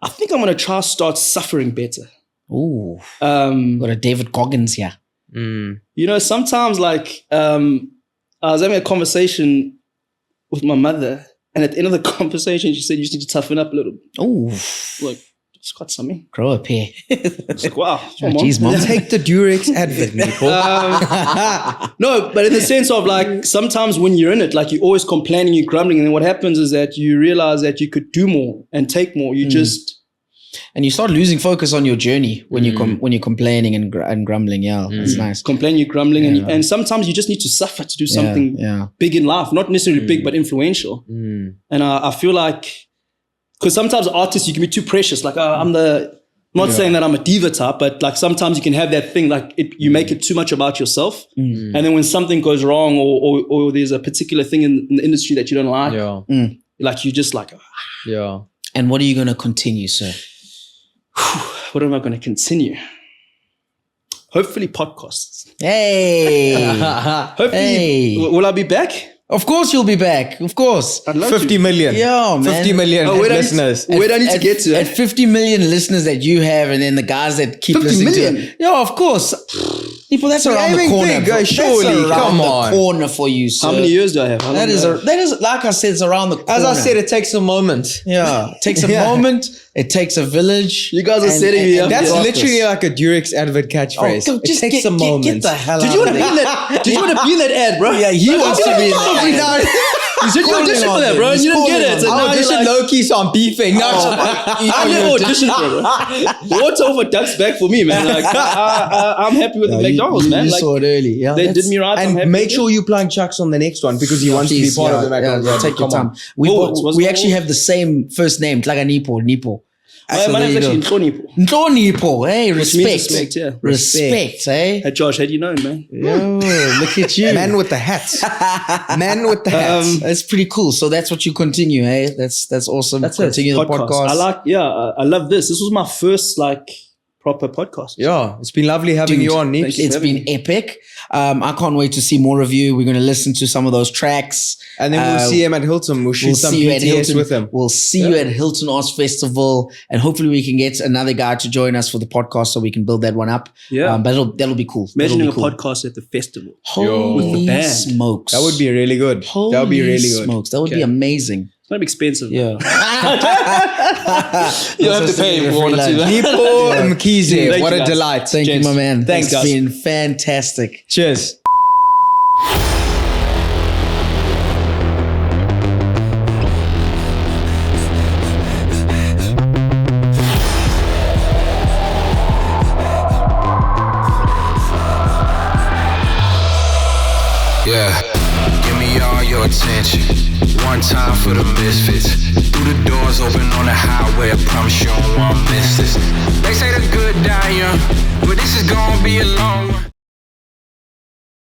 I think I'm going to try start suffering better.
Ooh. Got a David Goggins here.
You know, sometimes like I was having a conversation with my mother, and at the end of the conversation, she said, you just need to toughen up a little.
Ooh.
Like, it's got something.
Grow up here.
It's like, wow.
Jeez, mom.
Take the Durex Advent, Nipho.
No, but in the sense of like, sometimes when you're in it, like you're always complaining, you're grumbling, and then what happens is that you realize that you could do more and take more. You just...
And you start losing focus on your journey when you're complaining and grumbling. Yeah, that's nice.
Complaining, you're grumbling, and sometimes you just need to suffer to do something big in life. Not necessarily big, but influential. And I feel like, because sometimes artists, you can be too precious. Like I'm not saying that I'm a diva type, but like sometimes you can have that thing, like you make it too much about yourself. And then when something goes wrong or there's a particular thing in the industry that you don't like, like you just like,
Yeah.
And what are you going to continue, sir?
What am I going to continue? Hopefully podcasts.
Hey.
Hopefully, will I be back?
Of course you'll be back. Of course.
I'd love
50
to.
million.
Yeah, man.
50 million listeners.
Where do I need to get to?
At 50 million listeners that you have, and then the guys that keep
50
listening
million?
to it. Yeah, of course. People, that's around the
aiming
corner.
big,
bro.
guys, surely.
That's around
Come
the
on.
corner for you, sir.
How many years do I have? How long
That
do I have?
is, like I said, it's around the corner.
As I said, it takes a moment.
Yeah. It takes a moment. It takes a village.
You guys are setting me up.
That's
Yeah.
literally like a Durex Advert catchphrase.
Oh,
it takes a moment.
Get the hell
Did
out
you
of
want to be
there.
in that? Did you want to be in that ad, bro?
Yeah, he wants to be in that.
You said you auditioned for that, bro, and you didn't get it. So
I
now you're
auditioned
like,
low-key, so I'm beefing. No,
I never auditioned for it, bro. Water over duck's back for me, man. Like, I'm happy with the McDonald's, man.
You
Like,
saw it early. Yeah,
they did me right. I'm happy
and make
with
sure you plug Chucks on the next one because he wants to be part of the McDonald's.
Take your
Come
time.
on.
We actually have the same first name, like a Nipho.
My name's actually Nipho.
Nipho. Hey,
means
respect.
respect, yeah.
Respect, hey.
Hey, Josh, had you known, man?
Yo, look at you.
Man with the hats. Man with the hats.
That's pretty cool. So that's what you continue, hey? That's awesome.
That's
continue the podcast.
I love this. This was my first proper podcast.
Yeah, it's been lovely having you on, Nips.
It's been epic. I can't wait to see more of you. We're going to listen to some of those tracks.
And then we'll see him at Hilton. We'll shoot some
see you at
BTS
Hilton.
with him.
We'll see you at Hilton Arts Festival, and hopefully we can get another guy to join us for the podcast so we can build that one up.
Yeah.
But that'll be cool.
Imagining
That'll
a
be cool.
podcast at the festival.
Holy
with the band.
smokes.
That would be really good.
Holy
that would be really good.
smokes. That would be amazing.
It's going to be expensive.
Yeah.
You'll have to pay for one or two.
Nipho Mkhize,
Thank
what
you,
a
guys.
delight.
Thank you, my man.
Thanks,
It's
guys.
been fantastic.
Cheers.
Yeah, give me all your attention. One time for the misfits. Through the doors open on the highway. I promise you don't want to miss this. They say the good die young, but this is gonna be a long one.